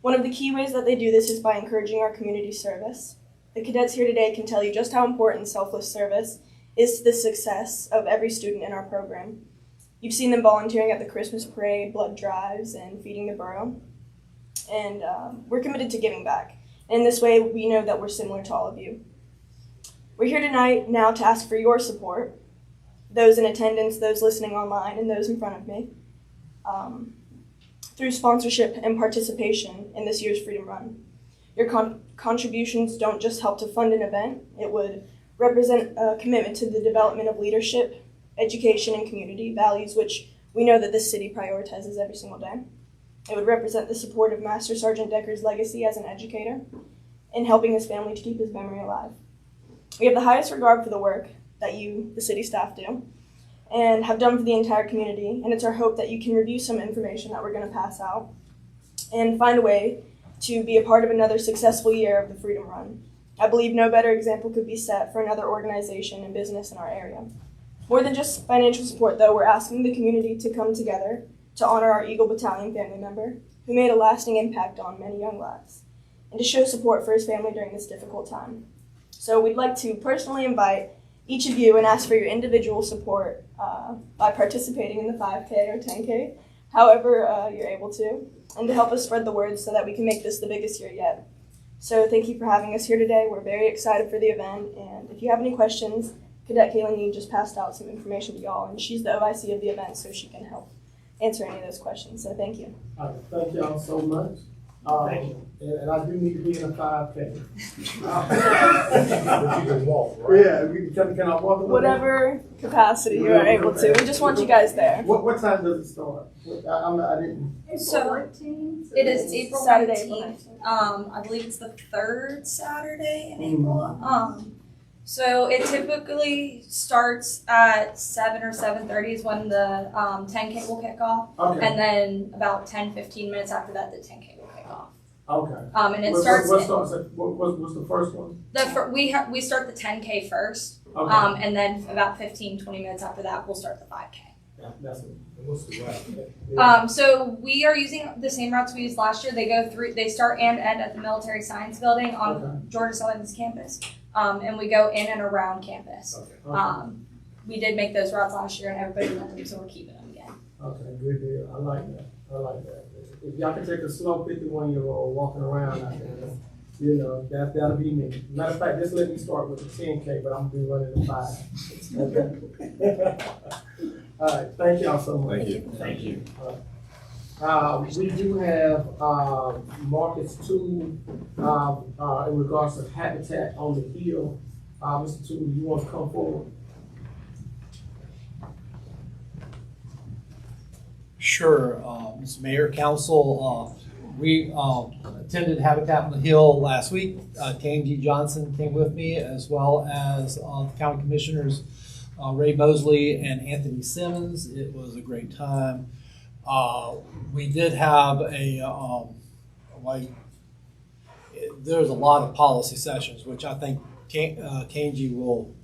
Speaker 19: One of the key ways that they do this is by encouraging our community service. The cadets here today can tell you just how important selfless service is to the success of every student in our program. You've seen them volunteering at the Christmas parade, blood drives, and feeding the borough. And we're committed to giving back. In this way, we know that we're similar to all of you. We're here tonight now to ask for your support, those in attendance, those listening online, and those in front of me, through sponsorship and participation in this year's Freedom Run. Your contributions don't just help to fund an event, it would represent a commitment to the development of leadership, education, and community values, which we know that this city prioritizes every single day. It would represent the support of Master Sergeant Decker's legacy as an educator in helping his family to keep his memory alive. We have the highest regard for the work that you, the city staff, do and have done for the entire community, and it's our hope that you can review some information that we're going to pass out and find a way to be a part of another successful year of the Freedom Run. I believe no better example could be set for another organization and business in our area. More than just financial support, though, we're asking the community to come together to honor our Eagle Battalion family member who made a lasting impact on many young lives, and to show support for his family during this difficult time. So we'd like to personally invite each of you and ask for your individual support by participating in the 5K or 10K, however you're able to, and to help us spread the word so that we can make this the biggest year yet. So thank you for having us here today. We're very excited for the event, and if you have any questions, Cadet Kaylin Yee just passed out some information to y'all, and she's the OIC of the event, so she can help answer any of those questions. So thank you.
Speaker 1: All right, thank y'all so much.
Speaker 6: Thank you.
Speaker 1: And I do need to be in a 5K.
Speaker 6: But you can walk, right?
Speaker 1: Yeah, can I walk a little bit?
Speaker 19: Whatever capacity you are able to. We just want you guys there.
Speaker 1: What time does it start? I didn't.
Speaker 20: So it is April
Speaker 19: Saturday,
Speaker 20: 19th. I believe it's the third Saturday in April.
Speaker 21: So it typically starts at 7 or 7:30 is when the 10K will kick off.
Speaker 1: Okay.
Speaker 21: And then about 10-15 minutes after that, the 10K will kick off.
Speaker 1: Okay.
Speaker 21: And it
Speaker 1: What
Speaker 21: starts.
Speaker 1: what's the first one?
Speaker 21: We start the 10K first.
Speaker 1: Okay.
Speaker 21: And then about 15-20 minutes after that, we'll start the 5K.
Speaker 1: Yeah, what's the route?
Speaker 21: So we are using the same routes we used last year. They start and end at the Military Science Building on Georgia Southern's campus. And we go in and around campus.
Speaker 1: Okay.
Speaker 21: We did make those routes last year and everybody loved them, so we're keeping them again.
Speaker 1: Okay, good deal. I like that. If y'all can take a slow 51-year-old walking around out there, you know, that'll be me. Matter of fact, just let me start with the 10K, but I'm gonna be running the 5. Okay. All right, thank y'all so much.
Speaker 3: Thank you. Thank you.
Speaker 1: We do have Marcus Toole in regards to Habitat on the Hill. Mr. Toole, you want to come forward?
Speaker 22: Sure, Mr. Mayor, Council, we attended Habitat on the Hill last week. Tangi Johnson came with me, as well as the County Commissioners Ray Mosley and Anthony Simmons. It was a great time. We did have there's a lot of policy sessions, which I think Tangi will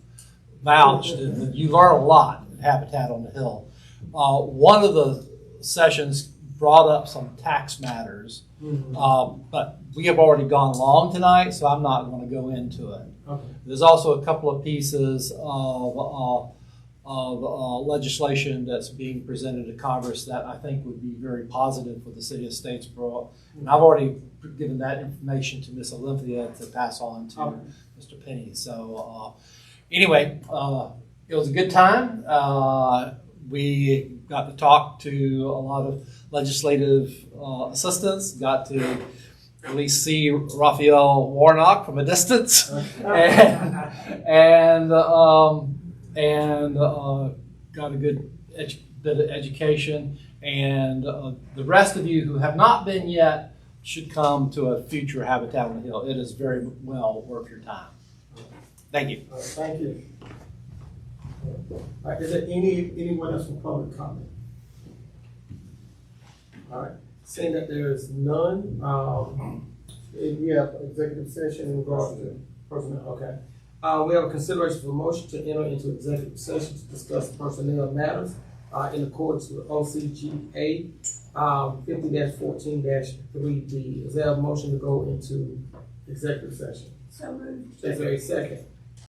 Speaker 22: vouch. You learn a lot at Habitat on the Hill. One of the sessions brought up some tax matters, but we have already gone long tonight, so I'm not going to go into it.
Speaker 1: Okay.
Speaker 22: There's also a couple of pieces of legislation that's being presented to Congress that I think would be very positive for the city of Statesboro. And I've already given that information to Ms. Olympia to pass on to Mr. Penny. So anyway, it was a good time. We got to talk to a lot of legislative assistants, got to at least see Raphael Warnock from a distance, and got a good bit of education. And the rest of you who have not been yet should come to a future Habitat on the Hill. It is very well worth your time. Thank you.
Speaker 1: Thank you. All right, is there anyone else from public comment? All right, seeing that there is none, we have executive session in regards to personnel. Okay. We have a consideration for a motion to enter into executive session to discuss personnel matters in accordance with OCGA 50-14-3B. Is there a motion to go into executive session?
Speaker 9: So moved.
Speaker 1: Is there a second?